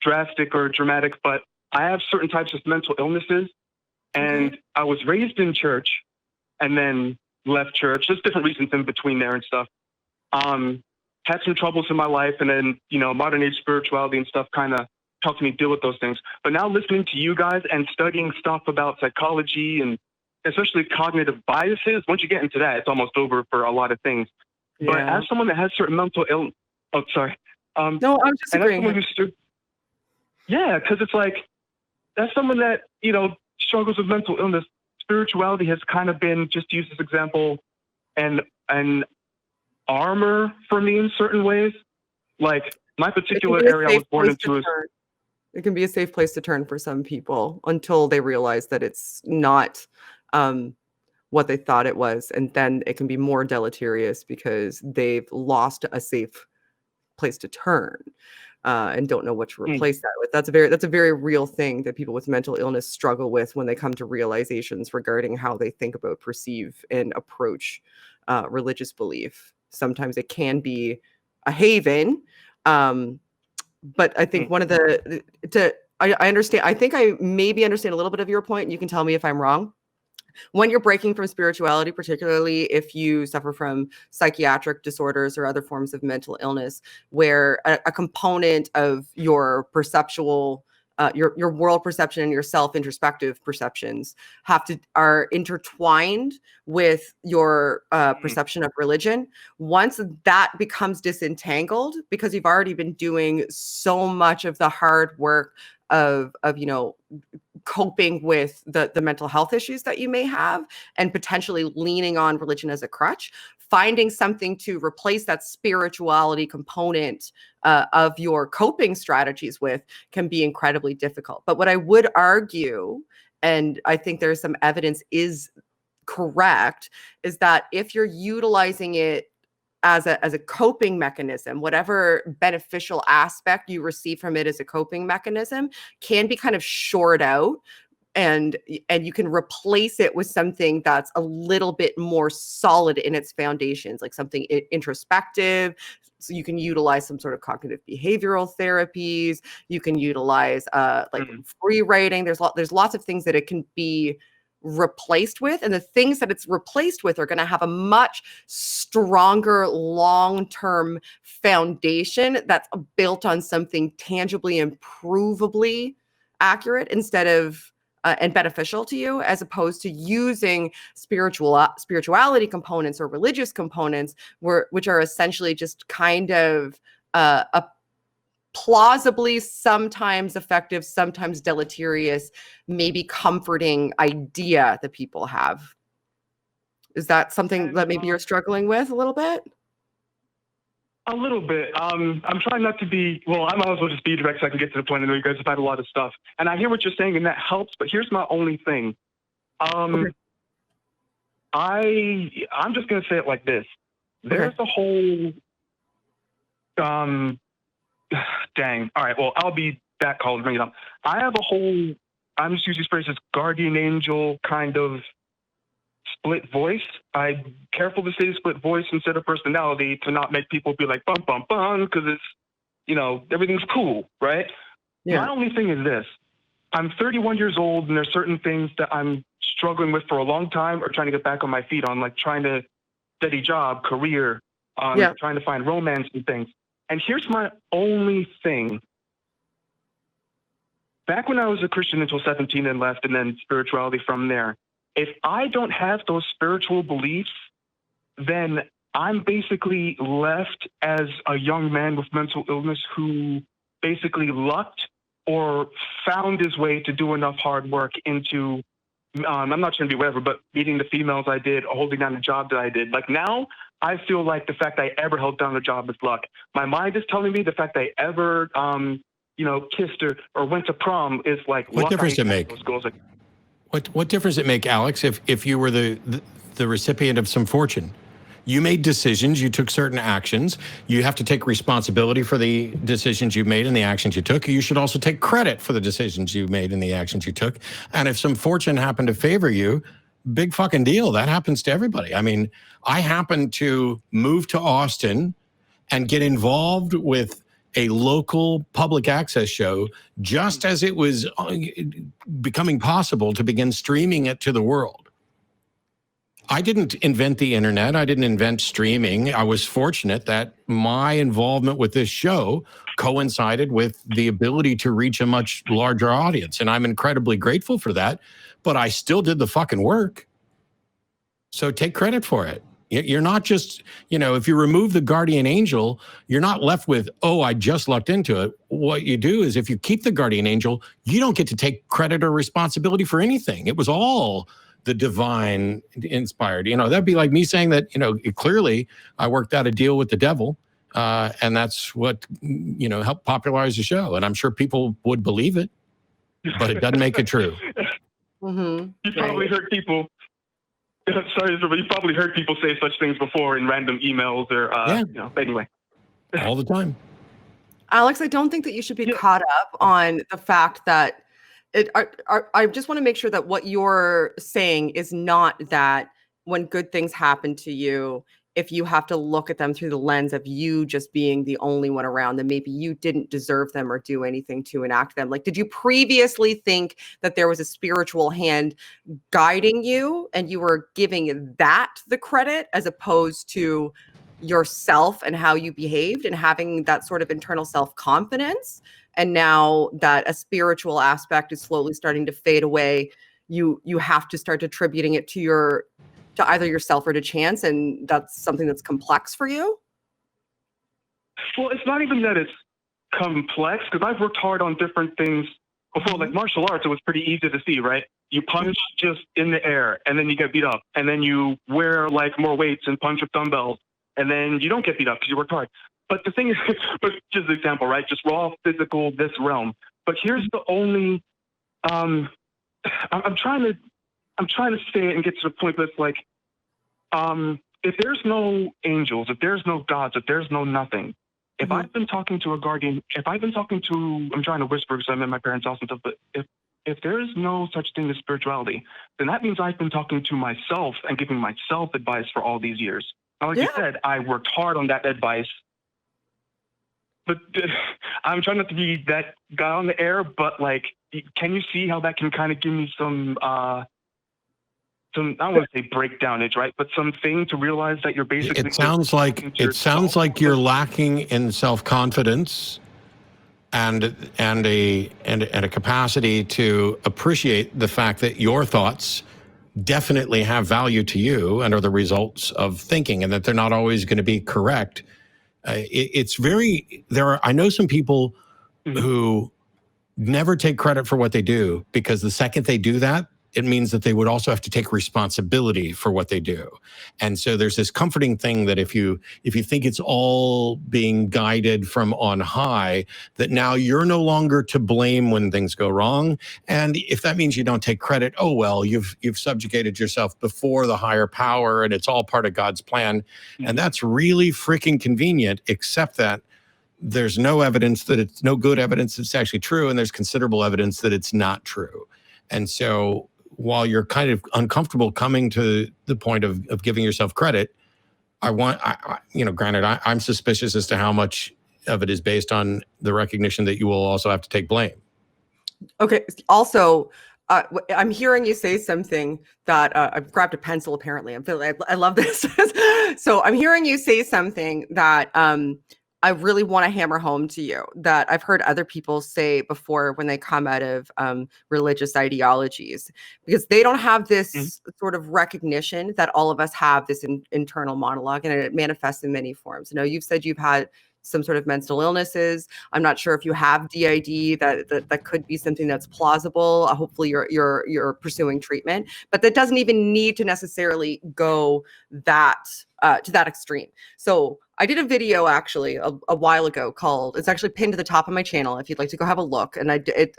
drastic or dramatic, but I have certain types of mental illnesses, and I was raised in church and then left church. There's different reasons in between there and stuff. Had some troubles in my life, and then, modern age spirituality and stuff kind of helped me deal with those things. But now listening to you guys and studying stuff about psychology and especially cognitive biases, once you get into that, it's almost over for a lot of things. Yeah. But as someone that has certain mental illness, no, I'm just agreeing. Because it's like, as someone that, struggles with mental illness, spirituality has kind of been, just to use this example, an armor for me in certain ways. Like my particular area I was born into is... It can be a safe place to turn for some people until they realize that it's not what they thought it was. And then it can be more deleterious because they've lost a safe place to turn and don't know what to replace that with. That's a very real thing that people with mental illness struggle with when they come to realizations regarding how they think about, perceive, and approach religious belief. Sometimes it can be a haven. But I think one of I understand. I think I maybe understand a little bit of your point, and you can tell me if I'm wrong. When you're breaking from spirituality, particularly if you suffer from psychiatric disorders or other forms of mental illness, where a component of your perceptual, your world perception and your self-introspective perceptions are intertwined with your perception of religion. Once that becomes disentangled, because you've already been doing so much of the hard work of coping with the mental health issues that you may have, and potentially leaning on religion as a crutch, finding something to replace that spirituality component of your coping strategies with can be incredibly difficult. But what I would argue, and I think there's some evidence is correct, is that if you're utilizing it as a coping mechanism, whatever beneficial aspect you receive from it as a coping mechanism can be kind of shored out, and you can replace it with something that's a little bit more solid in its foundations, like something introspective. So you can utilize some sort of cognitive behavioral therapies. You can utilize free writing. There's lots of things that it can be replaced with, and the things that it's replaced with are going to have a much stronger long-term foundation that's built on something tangibly and provably accurate instead of and beneficial to you, as opposed to using spirituality components or religious components which are essentially just kind of a plausibly sometimes effective, sometimes deleterious, maybe comforting idea that people have. Is that something that maybe you're struggling with a little bit? A little bit. I'm trying not to be, I might as well just be direct so I can get to the point. I know you guys have had a lot of stuff. And I hear what you're saying, and that helps, but here's my only thing. I'm just going to say it like this. There's a whole... dang. All right. Well, I'll be that called. Bring it up. I have a whole, I'm just using these phrases, guardian angel kind of split voice. I'm careful to say split voice instead of personality to not make people be like, bum, bum, bum, because it's, everything's cool, right? Yeah. My only thing is this. I'm 31 years old, and there's certain things that I'm struggling with for a long time or trying to get back on my feet on, like trying to steady job, career, trying to find romance and things. And here's my only thing. Back when I was a Christian until 17 and left, and then spirituality from there, if I don't have those spiritual beliefs, then I'm basically left as a young man with mental illness who basically lucked or found his way to do enough hard work into I'm not trying to be whatever, but meeting the females I did, or holding down the job that I did. Like now, I feel like the fact I ever held down a job is luck. My mind is telling me the fact I ever, kissed or went to prom is like what luck. Difference it make? What difference it make, Alex, if you were the recipient of some fortune? You made decisions, you took certain actions. You have to take responsibility for the decisions you made and the actions you took. You should also take credit for the decisions you made and the actions you took. And if some fortune happened to favor you, big fucking deal. That happens to everybody. I mean, I happened to move to Austin and get involved with a local public access show just as it was becoming possible to begin streaming it to the world. I didn't invent the internet. I didn't invent streaming. I was fortunate that my involvement with this show coincided with the ability to reach a much larger audience. And I'm incredibly grateful for that, but I still did the fucking work. So take credit for it. You're not just, if you remove the guardian angel, you're not left with, oh, I just lucked into it. What you do is if you keep the guardian angel, you don't get to take credit or responsibility for anything. It was all the divine inspired. That'd be like me saying that, clearly I worked out a deal with the devil, and that's what, helped popularize the show. And I'm sure people would believe it, but it doesn't make it true. You probably heard people, sorry, but you probably heard people say such things before in random emails or, anyway. All the time. Alex, I don't think that you should be caught up on the fact that I just want to make sure that what you're saying is not that when good things happen to you, if you have to look at them through the lens of you just being the only one around, then maybe you didn't deserve them or do anything to enact them. Like, did you previously think that there was a spiritual hand guiding you and you were giving that the credit as opposed to yourself and how you behaved and having that sort of internal self-confidence? And now that a spiritual aspect is slowly starting to fade away, you have to start attributing it to either yourself or to chance, and that's something that's complex for you? Well, it's not even that it's complex, because I've worked hard on different things before. Like martial arts, it was pretty easy to see, right? You punch just in the air, and then you get beat up. And then you wear like more weights and punch with dumbbells, and then you don't get beat up because you worked hard. But the thing is, but just an example, right? Just raw physical, this realm. But here's the only, I'm trying to say it and get to the point that's like, if there's no angels, if there's no gods, if there's no nothing, if I've been talking to a guardian, I'm trying to whisper because I'm in my parents' house and stuff, but if there is no such thing as spirituality, then that means I've been talking to myself and giving myself advice for all these years. Now, like you said, I worked hard on that advice. But I'm trying not to be that guy on the air, but like, can you see how that can kind of give me some I don't want to say breakdownage, right? But something to realize that you're basically. It sounds like you're lacking in self-confidence and a capacity to appreciate the fact that your thoughts definitely have value to you and are the results of thinking, and that they're not always going to be correct. I know some people who never take credit for what they do, because the second they do that, it means that they would also have to take responsibility for what they do. And so there's this comforting thing that if you think it's all being guided from on high, that now you're no longer to blame when things go wrong. And if that means you don't take credit, oh, well, you've subjugated yourself before the higher power and it's all part of God's plan. And that's really freaking convenient, except that there's no evidence that it's no good evidence it's actually true. And there's considerable evidence that it's not true. And so while you're kind of uncomfortable coming to the point of giving yourself credit, granted, I'm suspicious as to how much of it is based on the recognition that you will also have to take blame. Okay. Also, I'm hearing you say something that I've grabbed a pencil. Apparently, I love this. So I'm hearing you say something that I really want to hammer home to you, that I've heard other people say before when they come out of religious ideologies, because they don't have this sort of recognition that all of us have this internal monologue, and it manifests in many forms. You've said you've had some sort of mental illnesses. I'm not sure if you have DID. That could be something that's plausible. Hopefully you're pursuing treatment, but that doesn't even need to necessarily go that to that extreme. So I did a video actually a while ago called, it's actually pinned to the top of my channel if you'd like to go have a look. And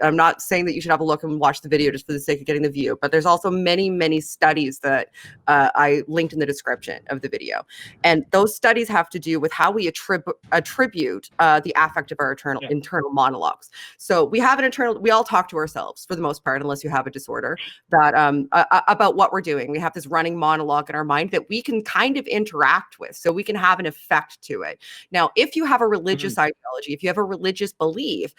I'm not saying that you should have a look and watch the video just for the sake of getting the view, but there's also many studies that I linked in the description of the video. And those studies have to do with how we attribute the affect of our internal monologues. So we have we all talk to ourselves for the most part, unless you have a disorder, that about what we're doing. We have this running monologue in our mind that we can kind of interact with, so we can have an effect to it. Now, if you have a religious ideology, if you have a religious belief,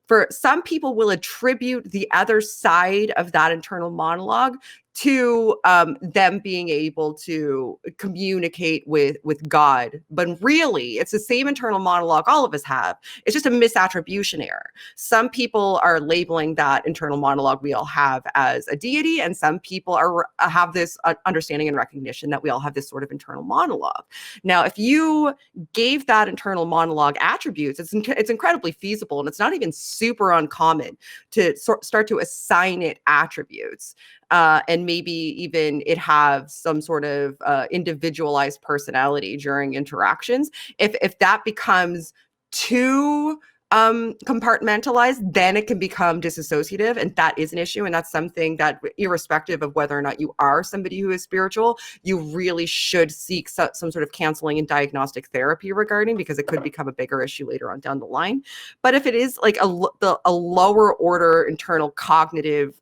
for some people will attribute the other side of that internal monologue to them being able to communicate with God. But really, it's the same internal monologue all of us have. It's just a misattribution error. Some people are labeling that internal monologue we all have as a deity, and some people have this understanding and recognition that we all have this sort of internal monologue. Now, if you gave that internal monologue attributes, it's incredibly feasible, and it's not even super uncommon to start to assign it attributes. And maybe even it have some sort of individualized personality during interactions. If that becomes too compartmentalized, then it can become disassociative, and that is an issue. And that's something that, irrespective of whether or not you are somebody who is spiritual, you really should seek some sort of counseling and diagnostic therapy regarding, because it could become a bigger issue later on down the line. But if it is like a lower order internal cognitive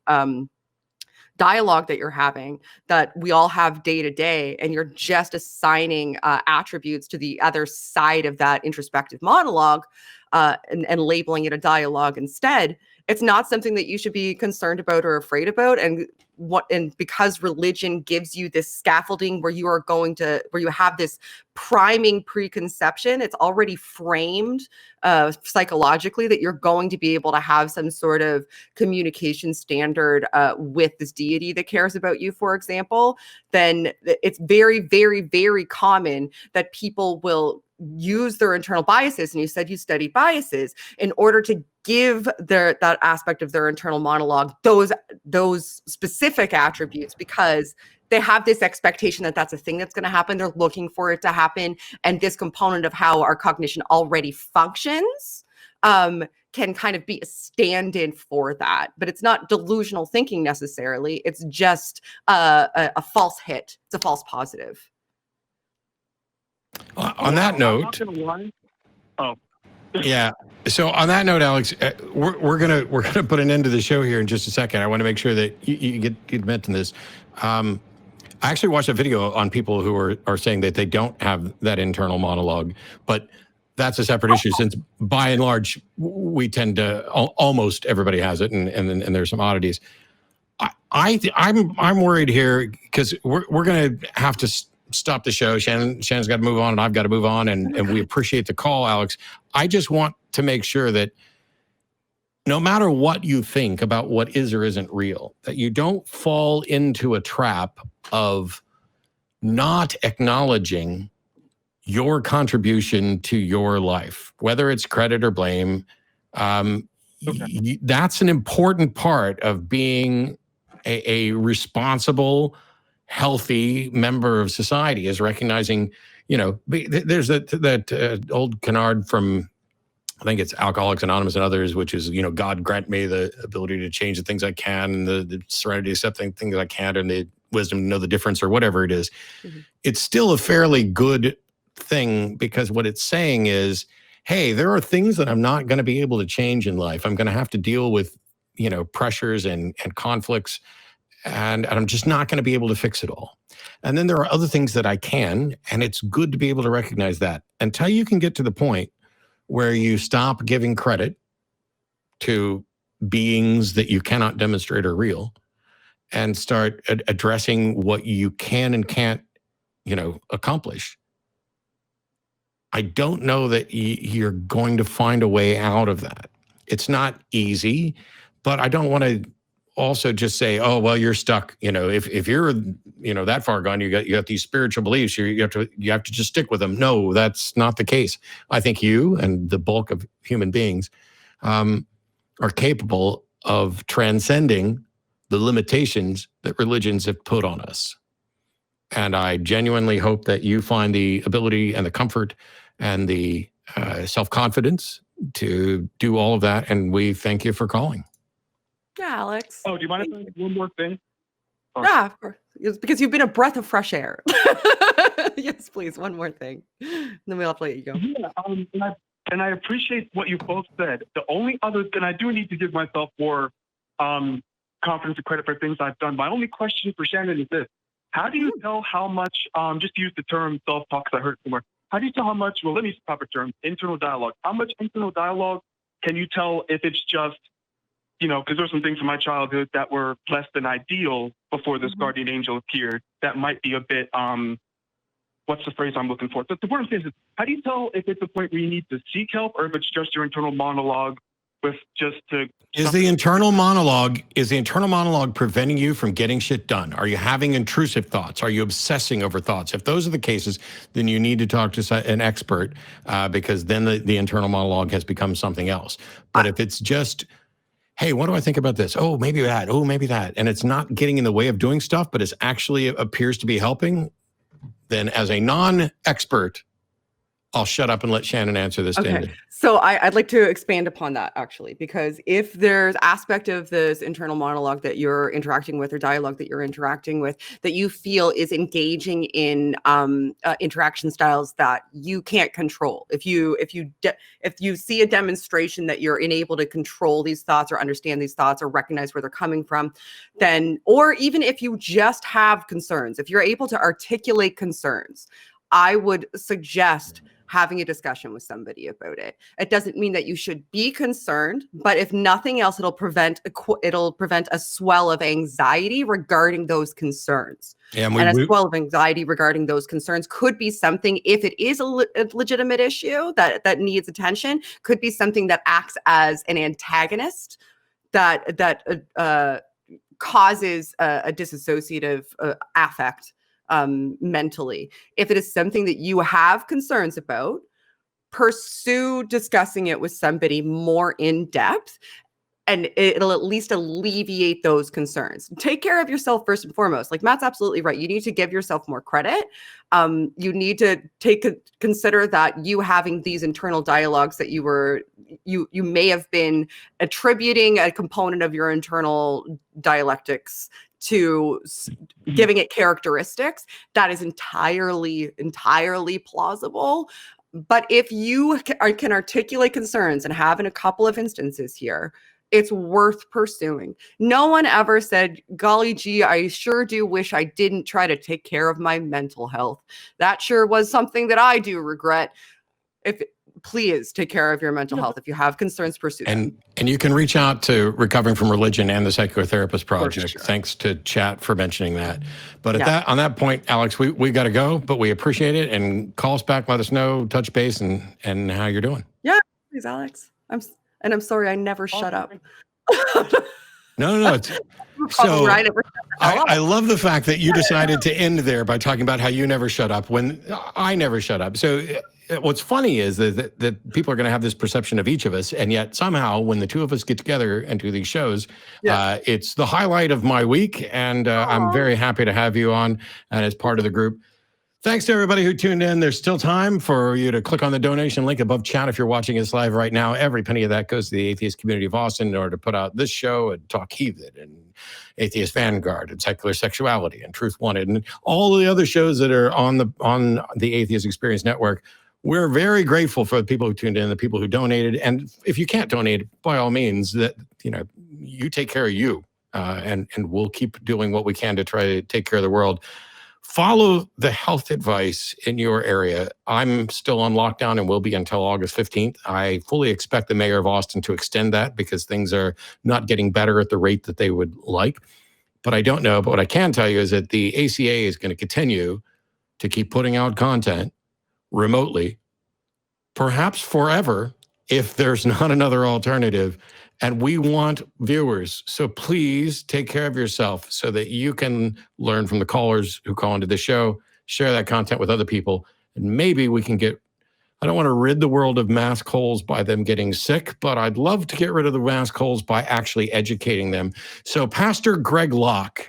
dialogue that you're having, that we all have day to day, and you're just assigning attributes to the other side of that introspective monologue and labeling it a dialogue instead, it's not something that you should be concerned about or afraid about. And because religion gives you this scaffolding where you have this priming preconception, it's already framed psychologically that you're going to be able to have some sort of communication standard with this deity that cares about you, for example, then it's very, very, very common that people will use their internal biases, and you said you study biases, in order to give that aspect of their internal monologue those specific attributes, because they have this expectation that that's a thing that's going to happen. They're looking for it to happen. And this component of how our cognition already functions can kind of be a stand-in for that. But it's not delusional thinking necessarily. It's just a false hit. It's a false positive. On that note, yeah. So on that note, Alex, we're gonna put an end to the show here in just a second. I want to make sure that you get mentioned this. I actually watched a video on people who are saying that they don't have that internal monologue, but that's a separate issue, since by and large we tend to almost everybody has it, and there's some oddities. I'm worried here because we're gonna have to stop the show. Shannon's got to move on, and I've got to move on, and we appreciate the call, Alex. I just want to make sure that no matter what you think about what is or isn't real, that you don't fall into a trap of not acknowledging your contribution to your life, whether it's credit or blame. That's an important part of being a responsible, healthy member of society, is recognizing, there's that old canard from, I think it's Alcoholics Anonymous and others, which is, God grant me the ability to change the things I can, and the serenity to accept things I can't, and the wisdom to know the difference, or whatever it is. Mm-hmm. It's still a fairly good thing, because what it's saying is, hey, there are things that I'm not going to be able to change in life. I'm going to have to deal with, pressures and conflicts, and I'm just not going to be able to fix it all. And then there are other things that I can, and it's good to be able to recognize that. Until you can get to the point where you stop giving credit to beings that you cannot demonstrate are real, and start addressing what you can and can't, accomplish, I don't know that you're going to find a way out of that. It's not easy, but I don't want to also just say, oh, well, you're stuck. If you're, that far gone, you got these spiritual beliefs, you have to just stick with them. No, that's not the case. I think you and the bulk of human beings are capable of transcending the limitations that religions have put on us. And I genuinely hope that you find the ability and the comfort and the self-confidence to do all of that. And we thank you for calling. Yeah, Alex. Oh, do you mind if I add one more thing? Oh. Yeah, of course. It's because you've been a breath of fresh air. Yes, please. One more thing. Then we'll have to let you go. Yeah, and I appreciate what you both said. The only other thing, I do need to give myself more confidence and credit for things I've done. My only question for Shannon is this. How do you tell how much, just to use the term self-talk because I heard it somewhere, how do you tell how much, well, let me use the proper term, internal dialogue. How much internal dialogue can you tell if it's just, because there's some things in my childhood that were less than ideal before this guardian angel appeared that might be a bit, what's the phrase I'm looking for? So the point I'm saying is, how do you tell if it's a point where you need to seek help or if it's just your internal monologue with just to... Is the internal monologue preventing you from getting shit done? Are you having intrusive thoughts? Are you obsessing over thoughts? If those are the cases, then you need to talk to an expert because then the internal monologue has become something else. But if it's just... hey, what do I think about this? Oh, maybe that. Oh, maybe that. And it's not getting in the way of doing stuff, but it actually appears to be helping, then as a non-expert, I'll shut up and let Shannon answer this. Okay. So I'd like to expand upon that, actually, because if there's aspect of this internal monologue that you're interacting with or dialogue that you're interacting with that you feel is engaging in interaction styles that you can't control, if you see a demonstration that you're unable to control these thoughts or understand these thoughts or recognize where they're coming from, then, or even if you just have concerns, if you're able to articulate concerns, I would suggest having a discussion with somebody about it. It doesn't mean that you should be concerned, but if nothing else, it'll prevent a swell of anxiety regarding those concerns. Yeah, and a swell of anxiety regarding those concerns could be something, if it is a legitimate issue that needs attention, could be something that acts as an antagonist that causes a dissociative affect mentally. If it is something that you have concerns about, pursue discussing it with somebody more in depth, and it'll at least alleviate those concerns. Take care of yourself first and foremost. Like Matt's absolutely right. You need to give yourself more credit. You need to consider that you having these internal dialogues that you may have been attributing a component of your internal dialectics to giving it characteristics that is entirely plausible. But if you can articulate concerns, and have in a couple of instances here, it's worth pursuing. No one ever said, golly gee, I sure do wish I didn't try to take care of my mental health. That sure was something that I do regret. Please take care of your mental health. If you have concerns, pursue them. And you can reach out to Recovering from Religion and the Psychotherapist Project. Sure. Thanks to Chat for mentioning that. But on that point, Alex, we got to go, but we appreciate it. And call us back, let us know, touch base, and how you're doing. Yeah, please, Alex. I'm sorry, I never shut up. No. So I love the fact that you decided to end there by talking about how you never shut up when I never shut up. So what's funny is that people are going to have this perception of each of us, and yet somehow when the two of us get together and do these shows, it's the highlight of my week, and I'm very happy to have you on and as part of the group. Thanks to everybody who tuned in. There's still time for you to click on the donation link above Chat if you're watching us live right now. Every penny of that goes to the Atheist Community of Austin in order to put out this show and Talk Heathen and Atheist Vanguard and Secular Sexuality and Truth Wanted and all the other shows that are on the Atheist Experience Network. We're very grateful for the people who tuned in, the people who donated. And if you can't donate, by all means, you take care of you, and we'll keep doing what we can to try to take care of the world. Follow the health advice in your area. I'm still on lockdown and will be until August 15th. I fully expect the mayor of Austin to extend that because things are not getting better at the rate that they would like. But I don't know. But what I can tell you is that the ACA is going to continue to keep putting out content remotely, perhaps forever, if there's not another alternative. And we want viewers. So please take care of yourself so that you can learn from the callers who call into the show, share that content with other people, and maybe we can get, I don't want to rid the world of mask holes by them getting sick, but I'd love to get rid of the mask holes by actually educating them. So Pastor Greg Locke,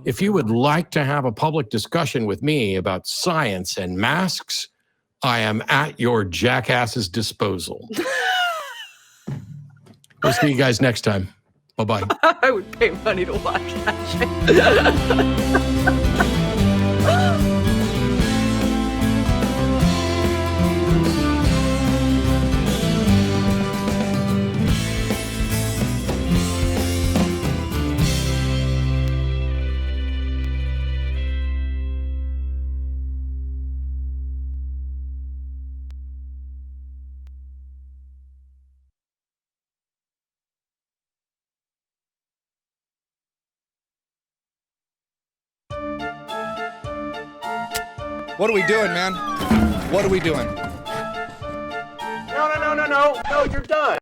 if you would like to have a public discussion with me about science and masks, I am at your jackass's disposal. We'll see you guys next time. Bye-bye. I would pay money to watch that shit. What are we doing, man? What are we doing? No, you're done.